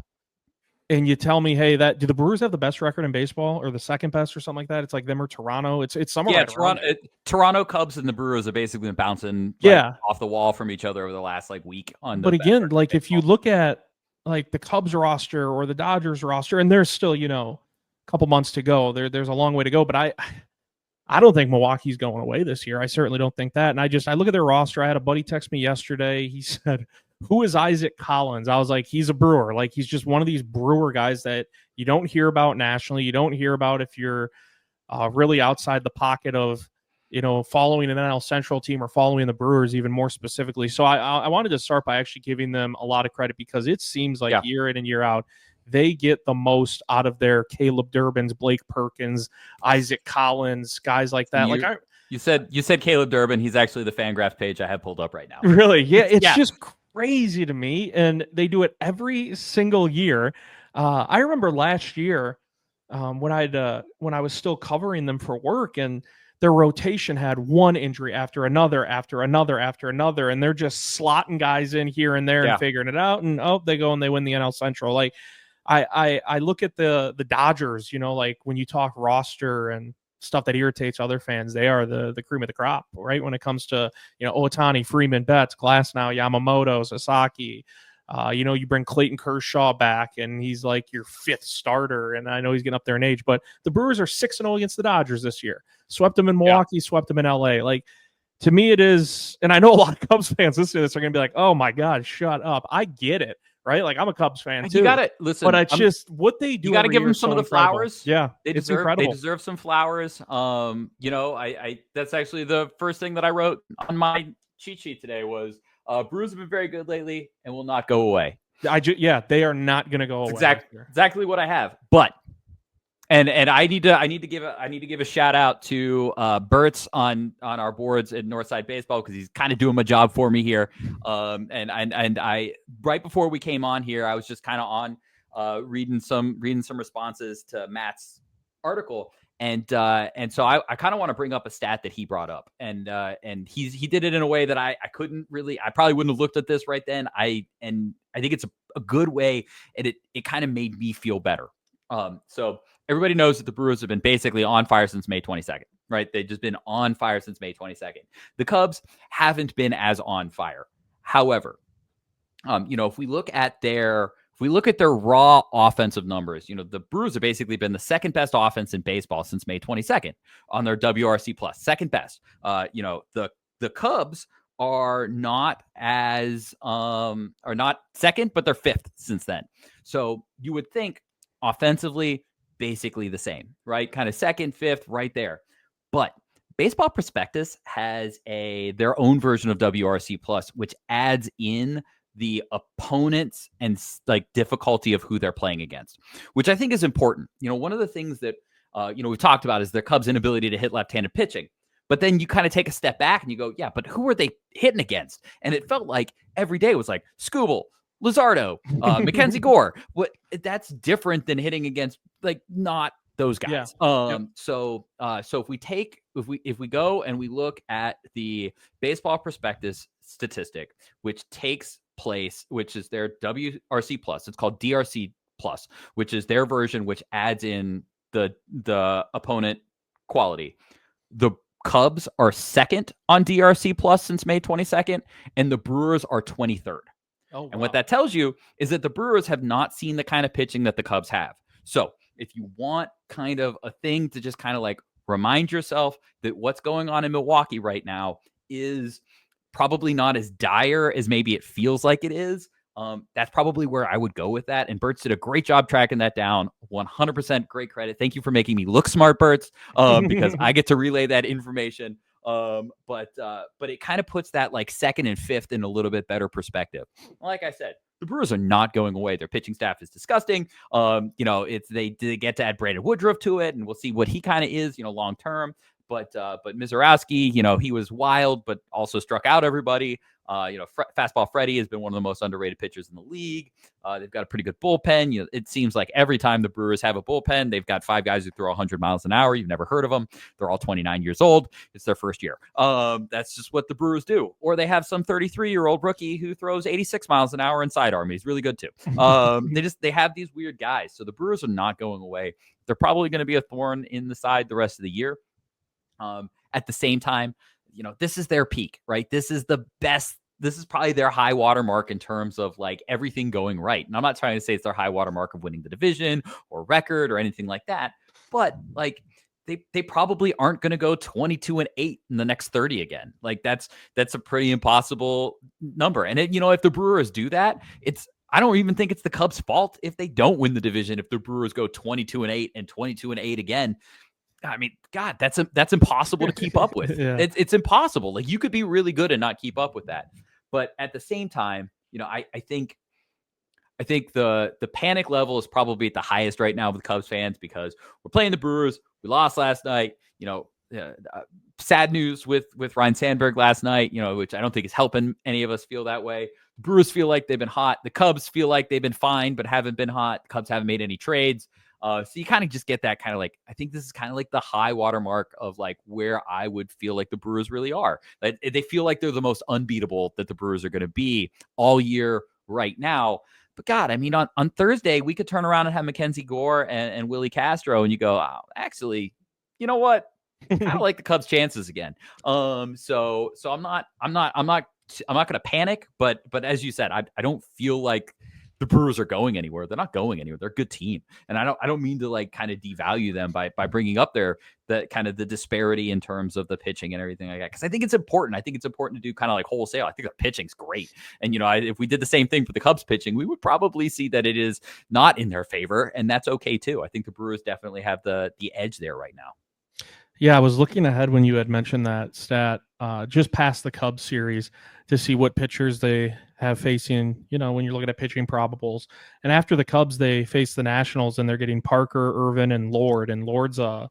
and you tell me, hey, do the Brewers have the best record in baseball or the second best or something like that? It's like them or Toronto. It's somewhere right Toronto, around Toronto Cubs and the Brewers have basically been bouncing off the wall from each other over the last week. But again, like if you look at like the Cubs roster or the Dodgers roster, and there's still a couple months to go. There's a long way to go, but I don't think Milwaukee's going away this year. I certainly don't think that. And I look at their roster. I had a buddy text me yesterday. He said, who is Isaac Collins? I was like, he's a Brewer. Like he's just one of these Brewer guys that you don't hear about nationally. You don't hear about if you're really outside the pocket of, following an NL Central team or following the Brewers even more specifically. So I wanted to start by actually giving them a lot of credit because it seems like year in and year out, they get the most out of their Caleb Durbins, Blake Perkins, Isaac Collins, guys like that. You said Caleb Durbin. He's actually the Fangraphs page I have pulled up right now. Really? Yeah. It's just crazy to me. And they do it every single year. I remember last year when I was still covering them for work, and their rotation had one injury after another, and they're just slotting guys in here and there and figuring it out. And they go and they win the NL Central. Like I look at the Dodgers, like when you talk roster and stuff that irritates other fans, they are the cream of the crop, right? When it comes to, Ohtani, Freeman, Betts, Glasnow, Yamamoto, Sasaki, you bring Clayton Kershaw back and he's like your fifth starter. And I know he's getting up there in age, but the Brewers are 6-0 against the Dodgers this year. Swept them in Milwaukee, swept them in LA. Like to me it is, and I know a lot of Cubs fans listening to this are going to be like, oh my God, shut up. I get it. Right? Like I'm a Cubs fan too. You got to listen, but it's just what they do. You got to give them some of the flowers. Yeah, they deserve some flowers. I that's actually the first thing that I wrote on my cheat sheet today was Brewers have been very good lately and will not go away. They are not going to go away. Exactly what I have. But and I need to give a shout out to Bertz on our boards at Northside Baseball because he's kind of doing my job for me here. And I right before we came on here, I was just kind of on reading some responses to Matt's article, and so I kind of want to bring up a stat that he brought up, and he did it in a way that I probably wouldn't have looked at this right then. I think it's a good way, and it kind of made me feel better. So everybody knows that the Brewers have been basically on fire since May 22nd, right? They've just been on fire since May 22nd. The Cubs haven't been as on fire. However, if we look at their raw offensive numbers, the Brewers have basically been the second best offense in baseball since May 22nd on their WRC plus, second best. The Cubs are not second, but they're fifth since then. So you would think offensively, basically the same, right? Kind of second, fifth, right there. But Baseball Prospectus has their own version of WRC plus, which adds in the opponents and difficulty of who they're playing against, which I think is important. One of the things that we've talked about is the Cubs' inability to hit left-handed pitching. But then you kind of take a step back and you go, yeah, but who are they hitting against? And it felt like every day was like Skubal, Luzardo, Mackenzie Gore. That's different than hitting against not those guys. Yeah. So if we go and we look at the Baseball Prospectus statistic, which takes place, which is their WRC plus, it's called DRC plus, which is their version, which adds in the opponent quality. The Cubs are second on DRC plus since May 22nd, and the Brewers are 23rd. Oh, wow. And what that tells you is that the Brewers have not seen the kind of pitching that the Cubs have. So if you want kind of a thing to just kind of remind yourself that what's going on in Milwaukee right now is probably not as dire as maybe it feels like it is, that's probably where I would go with that. And Bertz did a great job tracking that down. 100% great credit. Thank you for making me look smart, Bertz, because I get to relay that information. But it kind of puts that second and fifth in a little bit better perspective. Like I said, the Brewers are not going away. Their pitching staff is disgusting. They get to add Brandon Woodruff to it, and we'll see what he kind of is, long term. But Mizorowski, he was wild, but also struck out everybody. Fastball Freddie has been one of the most underrated pitchers in the league. They've got a pretty good bullpen. It seems like every time the Brewers have a bullpen, they've got 5 guys who throw 100 miles an hour. You've never heard of them. They're all 29 years old. It's their first year. That's just what the Brewers do. Or they have some 33-year-old rookie who throws 86 miles an hour in sidearm. He's really good too. They have these weird guys. So the Brewers are not going away. They're probably going to be a thorn in the side the rest of the year. At the same time, this is their peak, right? This is the best. This is probably their high water mark in terms of like everything going right. And I'm not trying to say it's their high water mark of winning the division or record or anything like that, but like they probably aren't going to go 22-8 in the next 30 again. Like that's a pretty impossible number. And if the Brewers do that, I don't even think it's the Cubs' fault if they don't win the division. If the Brewers go 22-8 and 22-8 again, I mean, God, that's impossible to keep up with. Yeah. It's impossible. Like you could be really good and not keep up with that. But at the same time, I think the panic level is probably at the highest right now with Cubs fans because we're playing the Brewers. We lost last night. Sad news with Ryan Sandberg last night. Which I don't think is helping any of us feel that way. The Brewers feel like they've been hot. The Cubs feel like they've been fine, but haven't been hot. The Cubs haven't made any trades. So you kind of just get that kind of like, I think this is kind of like the high water mark of like where I would feel like the Brewers really are. Like, they feel like they're the most unbeatable that the Brewers are going to be all year right now. But God, I mean, on Thursday, we could turn around and have Mackenzie Gore and Willie Castro, and you go, oh, actually, you know what? I don't like the Cubs' chances again. So I'm not going to panic, but as you said, I don't feel like the Brewers are going anywhere. They're not going anywhere. They're a good team. And I don't mean to like kind of devalue them by bringing up the kind of the disparity in terms of the pitching and everything like that. Cause I think it's important. I think it's important to do kind of like wholesale. I think the pitching's great. And, if we did the same thing for the Cubs pitching, we would probably see that it is not in their favor. And that's okay too. I think the Brewers definitely have the edge there right now. Yeah, I was looking ahead when you had mentioned that stat just past the Cubs series to see what pitchers they have facing, when you're looking at pitching probables. And after the Cubs, they face the Nationals, and they're getting Parker, Irvin, and Lord. And Lord's a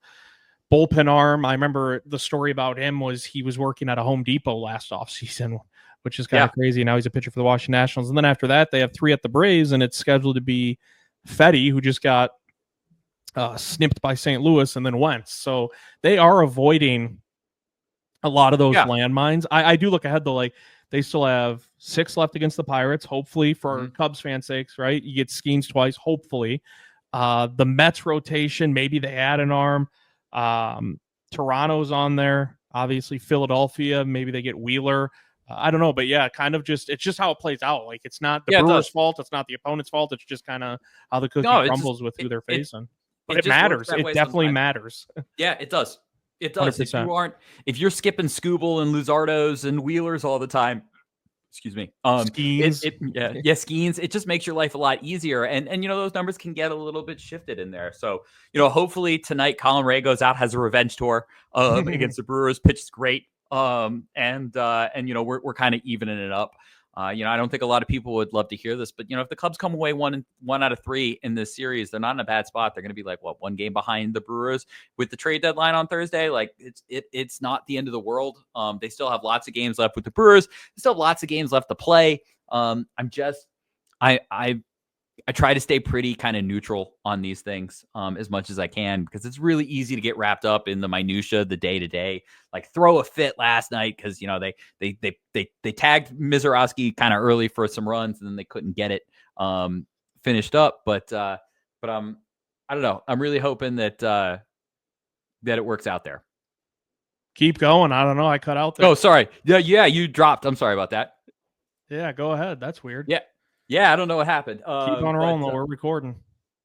bullpen arm. I remember the story about him was he was working at a Home Depot last offseason, which is kind of crazy. Now he's a pitcher for the Washington Nationals. And then after that, they have 3 at the Braves, and it's scheduled to be Fetty, who just got snipped by St. Louis, and then Wentz. So they are avoiding a lot of those landmines. I do look ahead though, like they still have 6 left against the Pirates, hopefully for Cubs fans' sakes, right? You get Skeens twice, hopefully. The Mets rotation, maybe they add an arm. Toronto's on there, obviously. Philadelphia, maybe they get Wheeler. I don't know, but yeah, kind of it's just how it plays out. Like it's not the Brewers' fault, it's not the opponent's fault. It's just kind of how the cookie crumbles with who they're facing. But it matters. It definitely matters. Yeah, it does. It does. 100%. If you're skipping Scooble and Luzardos and Wheelers all the time, excuse me, Skeens. Skeens. It just makes your life a lot easier. And those numbers can get a little bit shifted in there. So, hopefully tonight Colin Ray goes out, has a revenge tour against the Brewers, pitches great. We're kind of evening it up. I don't think a lot of people would love to hear this, but if the Cubs come away one out of 3 in this series, they're not in a bad spot. They're going to be like 1 game behind the Brewers with the trade deadline on Thursday. Like it's not the end of the world. They still have lots of games left with the Brewers. They still have lots of games left to play. I try to stay pretty kind of neutral on these things as much as I can, because it's really easy to get wrapped up in the minutia, the day to day. Like throw a fit last night because they tagged Mizorowski kind of early for some runs, and then they couldn't get it finished up. But I don't know. I'm really hoping that it works out there. Keep going. I don't know. I cut out there. Oh, sorry. Yeah, you dropped. I'm sorry about that. Yeah, go ahead. That's weird. Yeah, I don't know what happened. Keep on rolling though. We're recording.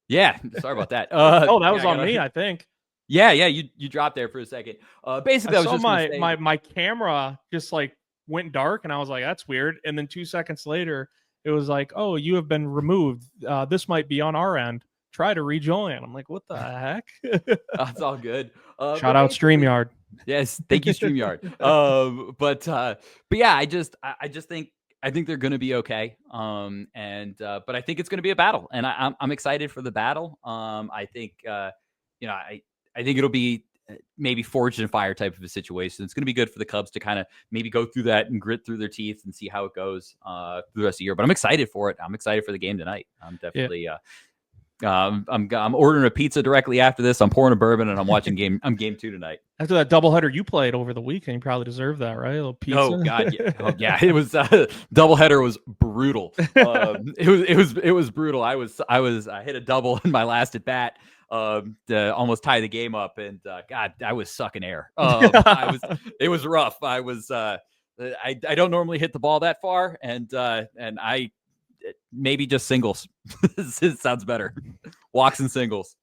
Yeah, sorry about that. That was on me, I think. Yeah, you dropped there for a second. Basically, I was just my camera just like went dark, and I was like, "That's weird." And then 2 seconds later, it was like, "Oh, you have been removed. This might be on our end. Try to rejoin." I'm like, "What the heck?" That's all good. Shout out StreamYard. Yes, thank you, StreamYard. But yeah, I just think. I think they're going to be okay. But I think it's going to be a battle, and I'm excited for the battle. I think, I think it'll be maybe forged in fire type of a situation. It's going to be good for the Cubs to kind of maybe go through that and grit through their teeth and see how it goes through the rest of the year. But I'm excited for it. I'm excited for the game tonight. I'm definitely. I'm ordering a pizza directly after this. I'm pouring a bourbon and I'm watching game 2 tonight. After that doubleheader you played over the weekend, you probably deserve that, right? A little pizza. Oh God, yeah. Oh yeah. It was doubleheader was brutal. It was brutal. I hit a double in my last at bat to almost tie the game up, and God, I was sucking air. It was rough. I don't normally hit the ball that far, and I maybe just singles. It sounds better. Walks and singles.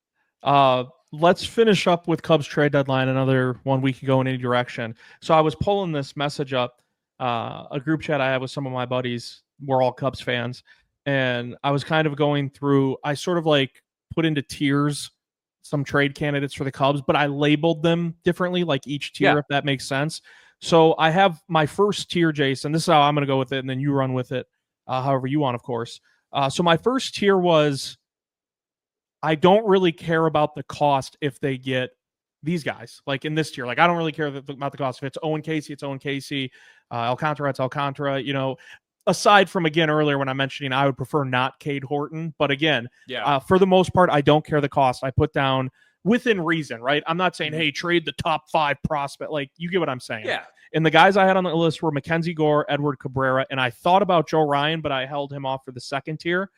Let's finish up with Cubs trade deadline. Another one we could go in any direction. So I was pulling this message up, a group chat I have with some of my buddies. We're all Cubs fans. And I was kind of going through, I sort of like put into tiers some trade candidates for the Cubs, but I labeled them differently, like each tier, if that makes sense. So I have my first tier, Jason. This is how I'm going to go with it, and then you run with it however you want, of course. So my first tier was, I don't really care about the cost if they get these guys. Like in this tier, like I don't really care about the cost. If it's Owen Casey, it's Owen Casey. Alcantara, it's Alcantara. You know, aside from, again, earlier when I'm mentioning I would prefer not Cade Horton. But again, for the most part, I don't care the cost. I put down within reason, right? I'm not saying, hey, trade the top 5 prospect. Like, you get what I'm saying. Yeah. And the guys I had on the list were Mackenzie Gore, Edward Cabrera, and I thought about Joe Ryan, but I held him off for the second tier.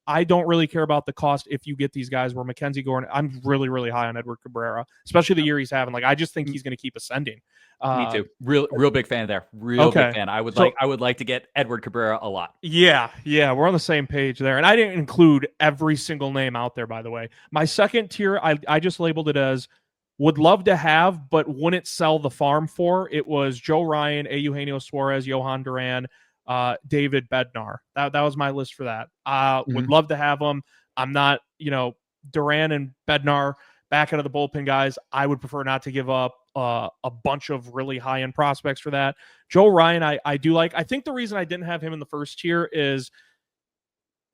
I don't really care about the cost if you get these guys where Mackenzie Gore, I'm really, really high on Edward Cabrera, especially the year he's having. Like, I just think he's going to keep ascending. Me too. Real big fan there. Big fan. I would like to get Edward Cabrera a lot. Yeah. We're on the same page there. And I didn't include every single name out there, by the way. My second tier, I just labeled it as would love to have, but wouldn't sell the farm for. It was Joe Ryan, Eugenio Suarez, Johan Duran, David Bednar. That was my list for that. Would love to have them. I'm not, Duran and Bednar back out of the bullpen guys. I would prefer not to give up a bunch of really high-end prospects for that. Joe Ryan, I do like. I think the reason I didn't have him in the first tier is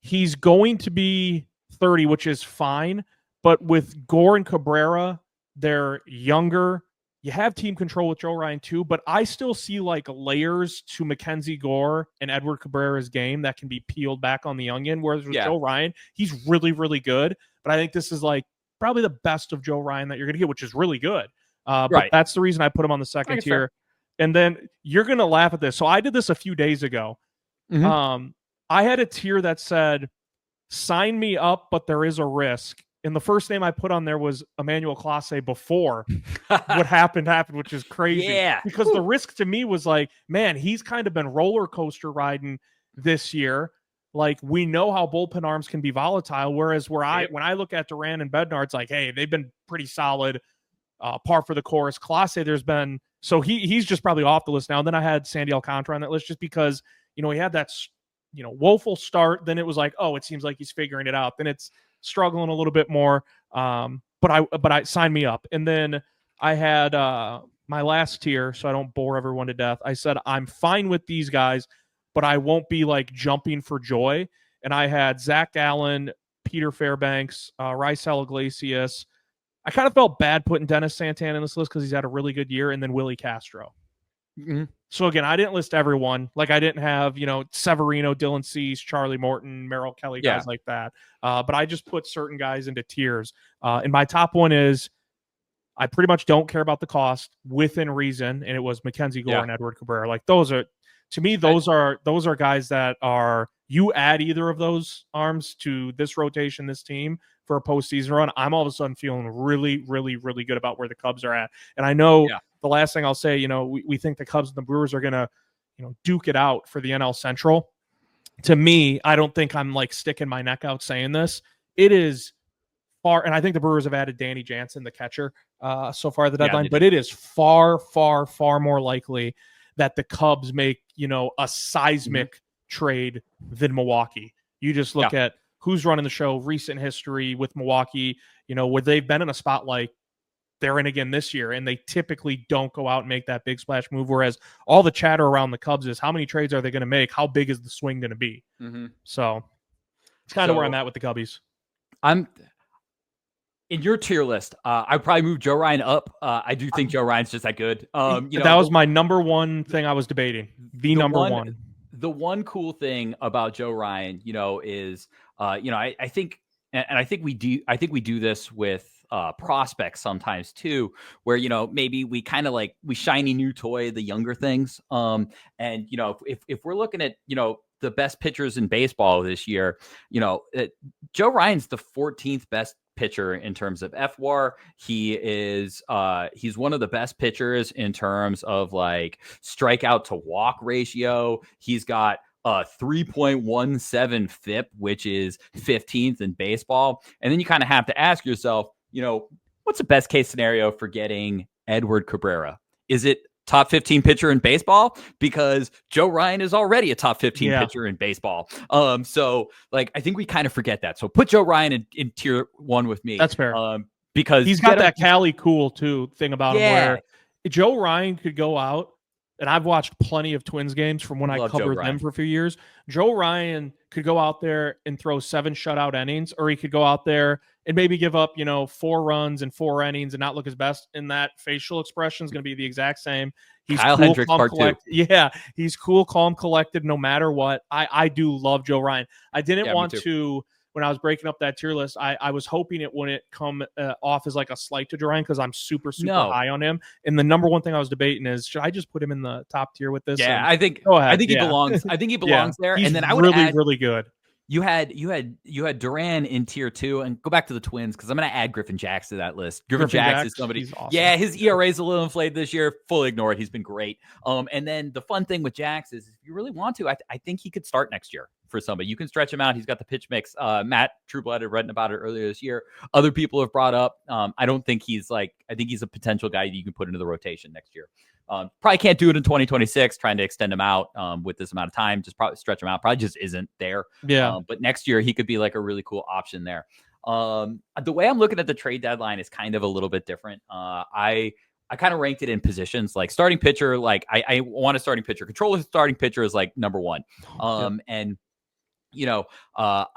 he's going to be 30, which is fine. But with Gore and Cabrera, they're younger. You have team control with Joe Ryan too, but I still see like layers to Mackenzie Gore and Edward Cabrera's game that can be peeled back on the onion. Whereas with Joe Ryan, he's really, really good. But I think this is like probably the best of Joe Ryan that you're going to get, which is really good. But that's the reason I put him on the second tier. Fair. And then you're going to laugh at this. So I did this a few days ago. I had a tier that said, sign me up, but there is a risk. And the first name I put on there was Emmanuel Clase before what happened, which is crazy. Yeah. Because the risk to me was like, man, he's kind of been roller coaster riding this year. Like, we know how bullpen arms can be volatile. Whereas when I look at Duran and Bednar, it's like, hey, they've been pretty solid, par for the course. Clase, there's been, so he's just probably off the list now. And then I had Sandy Alcantara on that list just because, he had that, woeful start. Then it was like, oh, it seems like he's figuring it out. Then it's struggling a little bit more. But I signed me up. And then I had my last tier, so I don't bore everyone to death. I said, I'm fine with these guys, but I won't be like jumping for joy. And I had Zach Allen, Peter Fairbanks, Raisel Iglesias. I kind of felt bad putting Dennis Santana in this list because he's had a really good year, and then Willie Castro. So again, I didn't list everyone. Like, I didn't have, Severino, Dylan Cease, Charlie Morton, Merrill Kelly, guys like that. But I just put certain guys into tiers. And my top one is, I pretty much don't care about the cost within reason. And it was Mackenzie Gore and Edward Cabrera. Like, those are, to me, those are guys that are, you add either of those arms to this rotation, this team for a postseason run, I'm all of a sudden feeling really, really, really good about where the Cubs are at. And I know the last thing I'll say, we think the Cubs and the Brewers are going to, duke it out for the NL Central. To me, I don't think I'm like sticking my neck out saying this. It is far, and I think the Brewers have added Danny Jansen, the catcher, so far at the deadline, but it is far, far, far more likely that the Cubs make, a seismic trade than Milwaukee. You just look at who's running the show, recent history with Milwaukee, where they've been in a spotlight. They're in again this year, and they typically don't go out and make that big splash move. Whereas all the chatter around the Cubs is how many trades are they going to make? How big is the swing going to be? So it's kind of where I'm at with the Cubbies. in your tier list, I'd probably move Joe Ryan up. I do think Joe Ryan's just that good. That was my number one thing I was debating. The number one. The one cool thing about Joe Ryan, is, I think, and I think we do this with prospects sometimes too, where, maybe we kind of we shiny new toy the younger things. And, if we're looking at, the best pitchers in baseball this year, Joe Ryan's the 14th best pitcher in terms of FWAR. He is he's one of the best pitchers in terms of strikeout to walk ratio. He's got a 3.17 FIP, which is 15th in baseball. And then you kind of have to ask yourself, what's the best case scenario for getting Edward Cabrera? Is it top 15 pitcher in baseball? Because Joe Ryan is already a top 15 pitcher in baseball. So I think we kind of forget that. So put Joe Ryan in tier 1 with me. That's fair. Because he's got that Cali cool too thing about him, where Joe Ryan could go out, and I've watched plenty of Twins games from when I covered them for a few years. Joe Ryan could go out there and throw 7 shutout innings, or he could go out there and maybe give up, 4 runs and 4 innings and not look his best. And that facial expression is going to be the exact same. He's Kyle cool, Hendricks calm, part collected. 2. Yeah, he's cool, calm, collected, no matter what. I do love Joe Ryan. I didn't want to, when I was breaking up that tier list, I was hoping it wouldn't come off as a slight to Joe Ryan, because I'm super high on him. And the number one thing I was debating is, should I just put him in the top tier with this? Yeah, I think he belongs. I think he belongs there. He's and then I would really, add, really good. You had Duran in tier 2, and go back to the Twins, because I'm going to add Griffin Jacks to that list. Griffin Jacks is somebody. Awesome. Yeah, his ERA is a little inflated this year. Fully ignore it. He's been great. And then the fun thing with Jacks is, if you really want to, I think he could start next year for somebody. You can stretch him out. He's got the pitch mix. Matt Trueblood had written about it earlier this year. Other people have brought up. I don't think he's I think he's a potential guy that you can put into the rotation next year. Probably can't do it in 2026, trying to extend him out with this amount of time. Just probably stretch him out. Probably just isn't there. Yeah. But next year, he could be a really cool option there. The way I'm looking at the trade deadline is kind of a little bit different. I kind of ranked it in positions, starting pitcher. I want a starting pitcher. Control of starting pitcher is number 1. And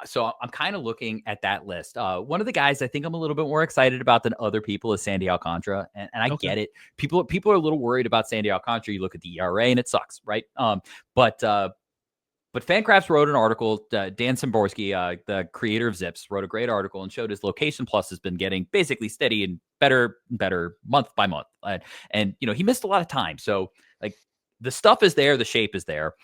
so I'm kind of looking at that list. One of the guys I think I'm a little bit more excited about than other people is Sandy Alcantara. And I get it. People are a little worried about Sandy Alcantara. You look at the ERA and it sucks, right? But Fangraphs wrote an article. Dan Szymborski, the creator of Zips, wrote a great article and showed his location plus has been getting basically steady and better month by month. And he missed a lot of time. So the stuff is there. The shape is there.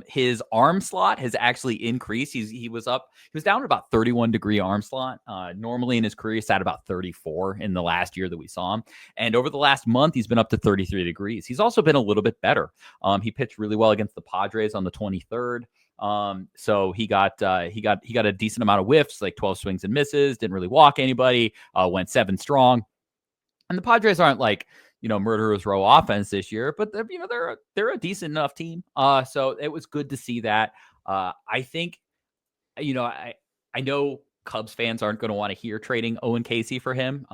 His arm slot has actually increased. He was down at about 31-degree arm slot. Normally in his career, he's at about 34 in the last year that we saw him. And over the last month, he's been up to 33 degrees. He's also been a little bit better. He pitched really well against the Padres on the 23rd. So he got a decent amount of whiffs, 12 swings and misses, didn't really walk anybody, went 7 strong. And the Padres aren't murderer's row offense this year, but they're a decent enough team. So it was good to see that. I think, I know Cubs fans aren't going to want to hear trading Owen Casey for him.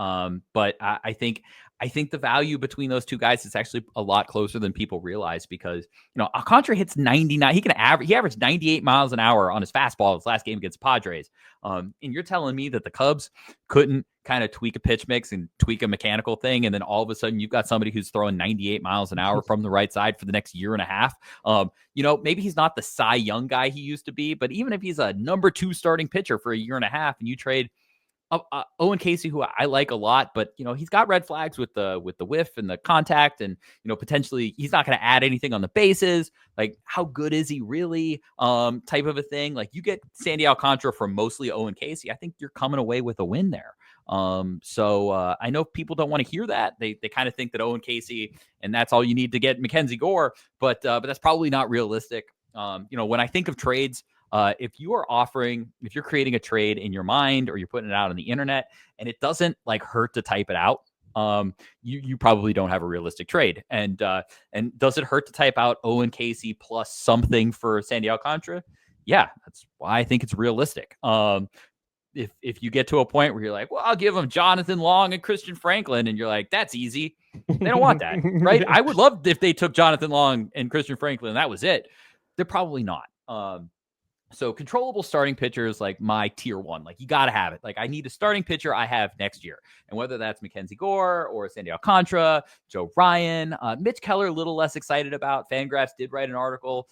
But I think the value between those two guys is actually a lot closer than people realize, because, Alcantara hits 99. He averaged 98 miles an hour on his fastball his last game against Padres. And you're telling me that the Cubs couldn't kind of tweak a pitch mix and tweak a mechanical thing, and then all of a sudden you've got somebody who's throwing 98 miles an hour from the right side for the next year and a half. Maybe he's not the Cy Young guy he used to be, but even if he's a number 2 starting pitcher for a year and a half, and you trade Owen Casey, who I like a lot, but he's got red flags with the whiff and the contact, and potentially he's not going to add anything on the bases. How good is he really? Type of a thing. You get Sandy Alcantara from mostly Owen Casey, I think you're coming away with a win there. So I know people don't want to hear that. They kind of think that Owen Casey and that's all you need to get Mackenzie Gore, but that's probably not realistic. When I think of trades, if you're creating a trade in your mind or you're putting it out on the internet and it doesn't hurt to type it out, you probably don't have a realistic trade. And does it hurt to type out Owen Casey plus something for Sandy Alcantara? Yeah, that's why I think it's realistic. If you get to a point where you're like, well, I'll give them Jonathan Long and Christian Franklin, and you're like, that's easy. They don't want that, right? I would love if they took Jonathan Long and Christian Franklin and that was it. They're probably not. So controllable starting pitcher is like my tier one. Like you got to have it. Like I need a starting pitcher I have next year. And whether that's Mackenzie Gore or Sandy Alcantara, Joe Ryan, Mitch Keller, a little less excited about. Fangraphs did write an article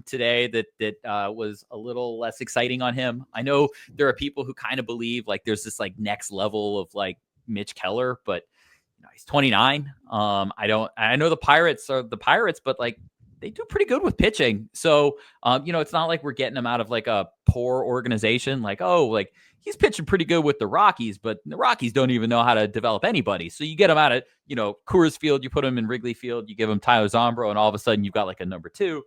today that was a little less exciting on him. I know there are people who kind of believe like there's this like next level of like Mitch Keller, but he's 29. I know the Pirates are the Pirates, but like they do pretty good with pitching. So, it's not like we're getting him out of like a poor organization. Like, oh, like he's pitching pretty good with the Rockies, but the Rockies don't even know how to develop anybody. So you get him out of, Coors Field, you put him in Wrigley Field, you give him Tyler Zombro, and all of a sudden you've got like a number two.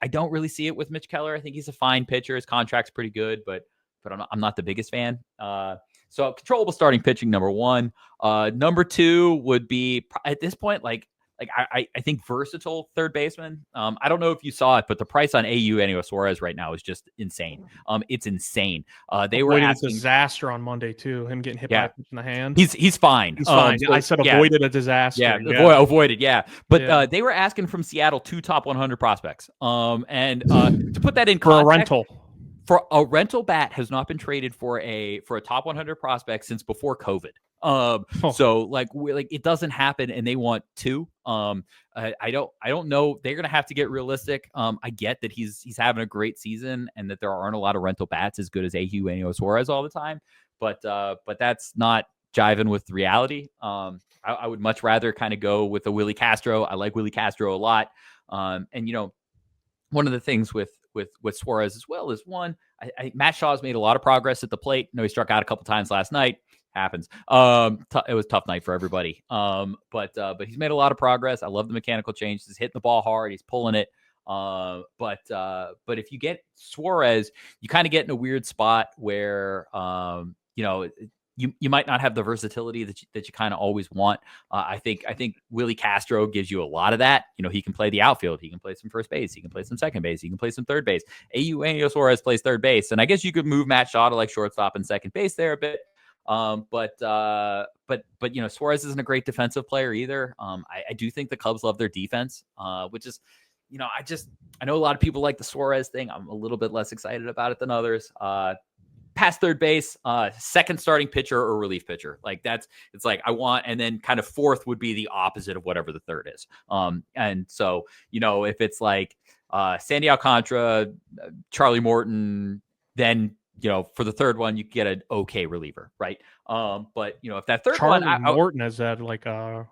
I don't really see it with Mitch Keller. I think he's a fine pitcher. His contract's pretty good, but I'm not the biggest fan. So controllable starting pitching, number one. Number two would be at this point, I think versatile third baseman. I don't know if you saw it, but the price on Eugenio Suarez right now is just insane. It's insane. They were asking a disaster on Monday too. Him getting hit by a pitch in the hand. He's fine. He's fine. I said avoided a disaster. Yeah, avoided. Yeah, but they were asking from Seattle 2 top 100 prospects. And to put that in context, for a rental. For a rental bat has not been traded for a top 100 prospect since before COVID. So like it doesn't happen, and they want two. I don't know. They're gonna have to get realistic. I get that he's having a great season, and that there aren't a lot of rental bats as good as Eugenio Suarez all the time. But that's not jiving with reality. I would much rather kind of go with a Willie Castro. I like Willie Castro a lot. And one of the things with Suarez as well is Matt Shaw's made a lot of progress at the plate. He struck out a couple times last night. Happens. It was a tough night for everybody. But he's made a lot of progress. I love the mechanical changes. He's hitting the ball hard. He's pulling it. But if you get Suarez, you kind of get in a weird spot where you might not have the versatility that you kind of always want. I think Willie Castro gives you a lot of that. He can play the outfield. He can play some first base. He can play some second base. He can play some third base. Eugenio Suarez plays third base. And I guess you could move Matt Shaw to like shortstop and second base there a bit. But Suarez isn't a great defensive player either. I do think the Cubs love their defense, which is, I know a lot of people like the Suarez thing. I'm a little bit less excited about it than others. Past third base, second starting pitcher or relief pitcher. And then kind of fourth would be the opposite of whatever the third is. And so, if it's like, Sandy Alcantara, Charlie Morton, then, for the third one, you get an okay reliever, right? But if that third Charlie one, Morton has had like a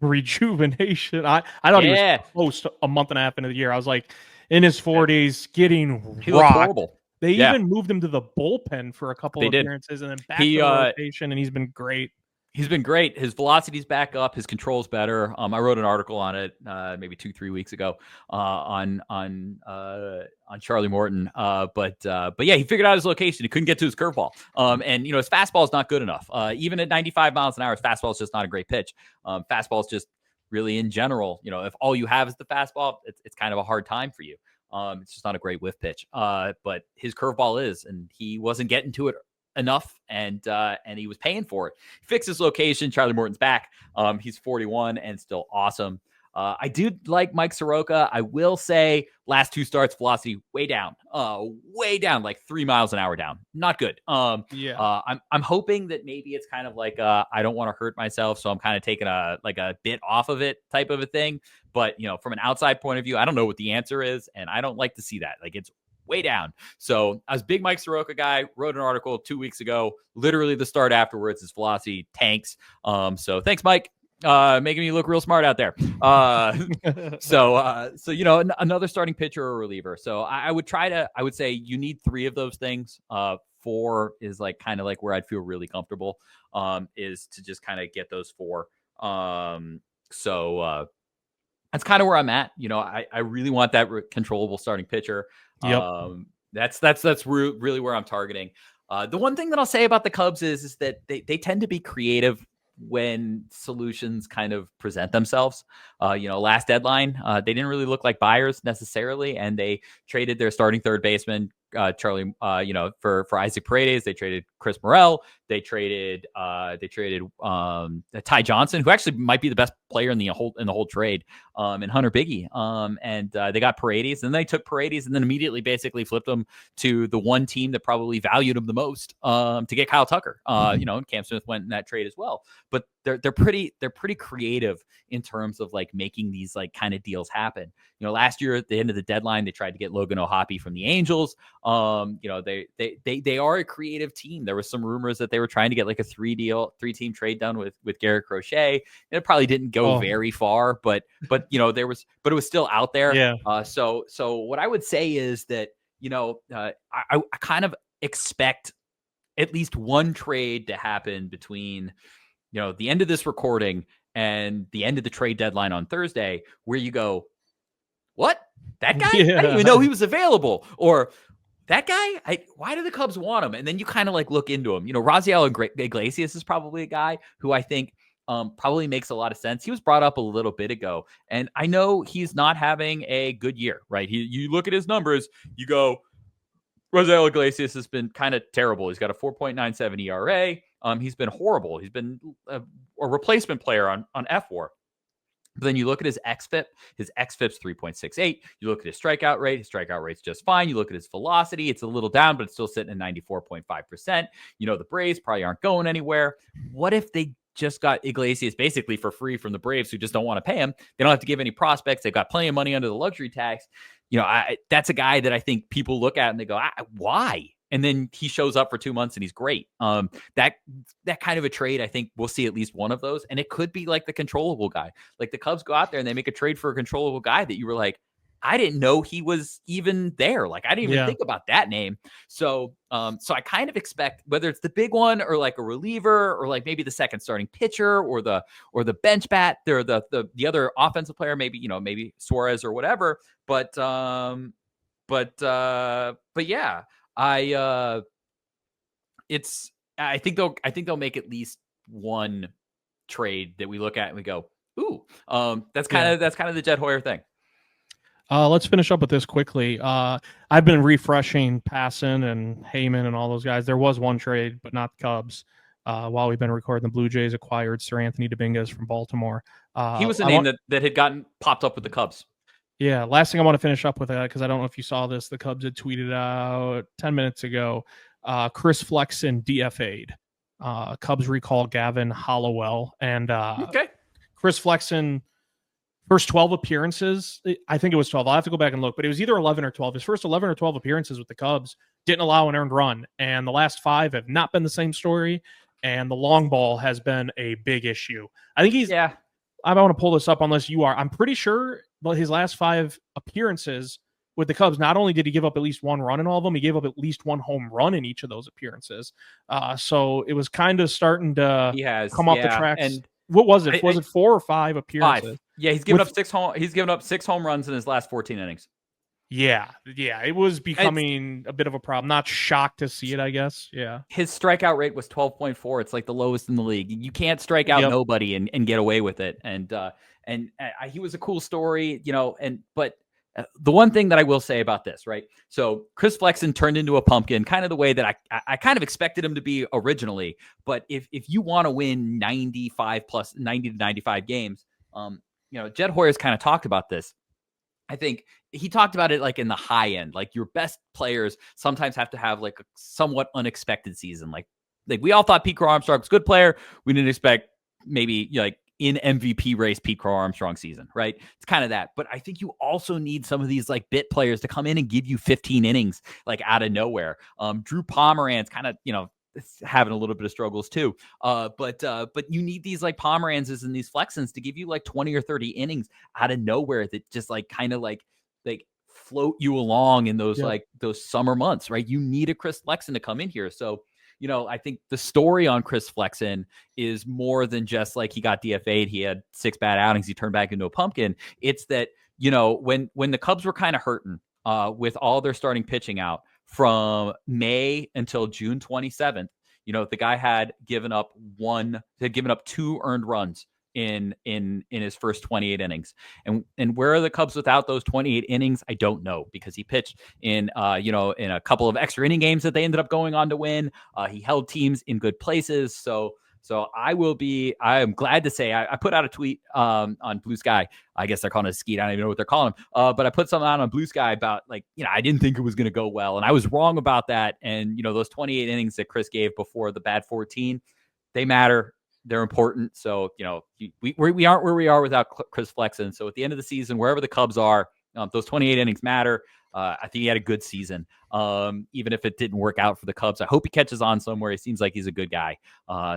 rejuvenation. I thought he was close to a month and a half into the year. I was like in his 40s, getting rocked. Horrible. They even moved him to the bullpen for a couple of appearances, and then back to the rotation, and he's been great. He's been great. His velocity's back up. His control's better. I wrote an article on it maybe 2-3 weeks ago on Charlie Morton. But yeah, he figured out his location. He couldn't get to his curveball. And his fastball is not good enough. Even at 95 miles an hour, his fastball is just not a great pitch. Fastball is just really in general. If all you have is the fastball, it's kind of a hard time for you. It's just not a great whiff pitch. But his curveball is, and he wasn't getting to it enough, and he was paying for it. He fixed his location. Charlie Morton's back. He's 41 and still awesome. I do like Mike Soroka. I will say last 2 starts, velocity way down, like 3 miles an hour down. Not good. I'm hoping that maybe it's kind of like I don't want to hurt myself, so I'm kind of taking a bit off of it type of a thing. But from an outside point of view, I don't know what the answer is, and I don't like to see that. Like, it's way down. So I was a big Mike Soroka guy, wrote an article 2 weeks ago, literally the start afterwards, his velocity tanks. So thanks, Mike. Making me look real smart out there. So another starting pitcher or reliever. So I would say you need 3 of those things. 4 is like kind of like where I'd feel really comfortable, is to just kind of get those 4. So that's kind of where I'm at. I really want that controllable starting pitcher. Yep. That's really where I'm targeting. The one thing that I'll say about the Cubs is that they tend to be creative when solutions kind of present themselves. Last deadline, they didn't really look like buyers necessarily, and they traded their starting third baseman, Charlie, for Isaac Paredes. They traded Chris Morel. They traded Ty Johnson, who actually might be the best player in the whole trade, and Hunter Biggie. And they got Paredes, and they took Paredes and then immediately basically flipped him to the one team that probably valued him the most, to get Kyle Tucker. And Cam Smith went in that trade as well. But they're pretty creative in terms of like making these like kind of deals happen. Last year at the end of the deadline, they tried to get Logan O'Hoppe from the Angels. They are a creative team. There was some rumors that they were trying to get like a 3-team trade done with Garrett Crochet. It probably didn't go very far, but it was still out there. Yeah. So what I would say is that, I kind of expect at least one trade to happen between, the end of this recording and the end of the trade deadline on Thursday, where you go, what? That guy? Yeah. I didn't even know he was available. Or that guy? Why do the Cubs want him? And then you kind of like look into him. Raziel Iglesias is probably a guy who I think probably makes a lot of sense. He was brought up a little bit ago, and I know he's not having a good year, right? You look at his numbers, you go, Raziel Iglesias has been kind of terrible. He's got a 4.97 ERA. He's been horrible. He's been a replacement player on F4. But then you look at his xFIP. His xFIP's 3.68. You look at his strikeout rate. His strikeout rate's just fine. You look at his velocity. It's a little down, but it's still sitting at 94.5%. The Braves probably aren't going anywhere. What if they just got Iglesias basically for free from the Braves, who just don't want to pay him? They don't have to give any prospects. They've got plenty of money under the luxury tax. That's a guy that I think people look at and they go, why? And then he shows up for 2 months and he's great. That kind of a trade, I think we'll see at least one of those. And it could be like the controllable guy. Like the Cubs go out there and they make a trade for a controllable guy that you were like, I didn't know he was even there. Like I didn't even think about that name. So I kind of expect, whether it's the big one or like a reliever or like maybe the second starting pitcher or the bench bat, they're the other offensive player, maybe Suarez or whatever. But yeah. I think they'll make at least one trade that we look at and we go, ooh, that's kind of the Jed Hoyer thing. Let's finish up with this quickly. I've been refreshing Passan and Heyman and all those guys. There was one trade, but not Cubs. While we've been recording, the Blue Jays acquired Sir Anthony Dominguez from Baltimore. He was a name that had gotten popped up with the Cubs. Yeah, last thing I want to finish up with, because I don't know if you saw this, the Cubs had tweeted out 10 minutes ago, Chris Flexen DFA'd. Cubs recall Gavin Hollowell. And Chris Flexen, first 12 appearances, I think it was 12. I'll have to go back and look, but it was either 11 or 12. His first 11 or 12 appearances with the Cubs didn't allow an earned run. And the last 5 have not been the same story. And the long ball has been a big issue. I think he's... Yeah. I want to pull this up unless you are. I'm pretty sure his last 5 appearances with the Cubs, not only did he give up at least 1 run in all of them, he gave up at least 1 home run in each of those appearances. So it was kind of starting to come off the tracks. And what was it? Was it 4 or 5 appearances? 5. Yeah, he's given up 6 home runs in his last 14 innings. Yeah, it was becoming a bit of a problem. Not shocked to see it, I guess. Yeah. His strikeout rate was 12.4. It's like the lowest in the league. You can't strike out nobody and get away with it. And he was a cool story, but the one thing that I will say about this, right? So Chris Flexen turned into a pumpkin, kind of the way that I kind of expected him to be originally. But if you want to win 90 to 95 games, Jed Hoyer's kind of talked about this. I think he talked about it like in the high end, like your best players sometimes have to have like a somewhat unexpected season. Like we all thought Pete Crow Armstrong was a good player. We didn't expect maybe like in MVP race Pete Crow Armstrong season, right? It's kind of that. But I think you also need some of these like bit players to come in and give you 15 innings like out of nowhere. Drew Pomeranz kind of, having a little bit of struggles too. But you need these like Pomeranzes and these Flexens to give you like 20 or 30 innings out of nowhere that just like kind of like float you along in those like those summer months, right? You need a Chris Flexen to come in here. So, I think the story on Chris Flexen is more than just like he got DFA'd, he had 6 bad outings, he turned back into a pumpkin. It's that, when the Cubs were kind of hurting with all their starting pitching out, from May until June 27th, the guy had given up 2 earned runs in his first 28 innings. And where are the Cubs without those 28 innings? I don't know, because he pitched in in a couple of extra inning games that they ended up going on to win. He held teams in good places. So I am glad to say I put out a tweet on Blue Sky. I guess they're calling it a skeet. I don't even know what they're calling him. But I put something out on Blue Sky about, like, I didn't think it was going to go well. And I was wrong about that. And, those 28 innings that Chris gave before the bad 14, they matter. They're important. So, we aren't where we are without Chris Flexen. So at the end of the season, wherever the Cubs are, those 28 innings matter. I think he had a good season, even if it didn't work out for the Cubs. I hope he catches on somewhere. He seems like he's a good guy.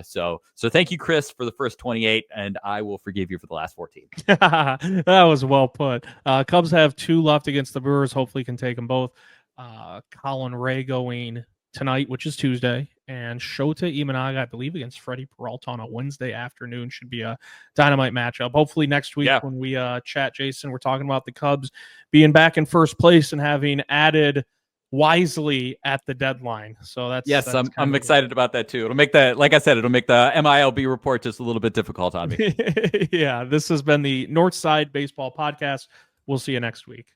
So thank you, Chris, for the first 28, and I will forgive you for the last 14. That was well put. Cubs have 2 left against the Brewers. Hopefully can take them both. Colin Ray going tonight, which is Tuesday, and Shota Imanaga, I believe, against Freddie Peralta on a Wednesday afternoon. Should be a dynamite matchup. Hopefully next week when we chat, Jason, we're talking about the Cubs being back in first place and having added wisely at the deadline. So that's I'm excited about that too. It'll make the MILB report just a little bit difficult on me. Yeah, this has been the Northside Baseball Podcast. We'll see you next week.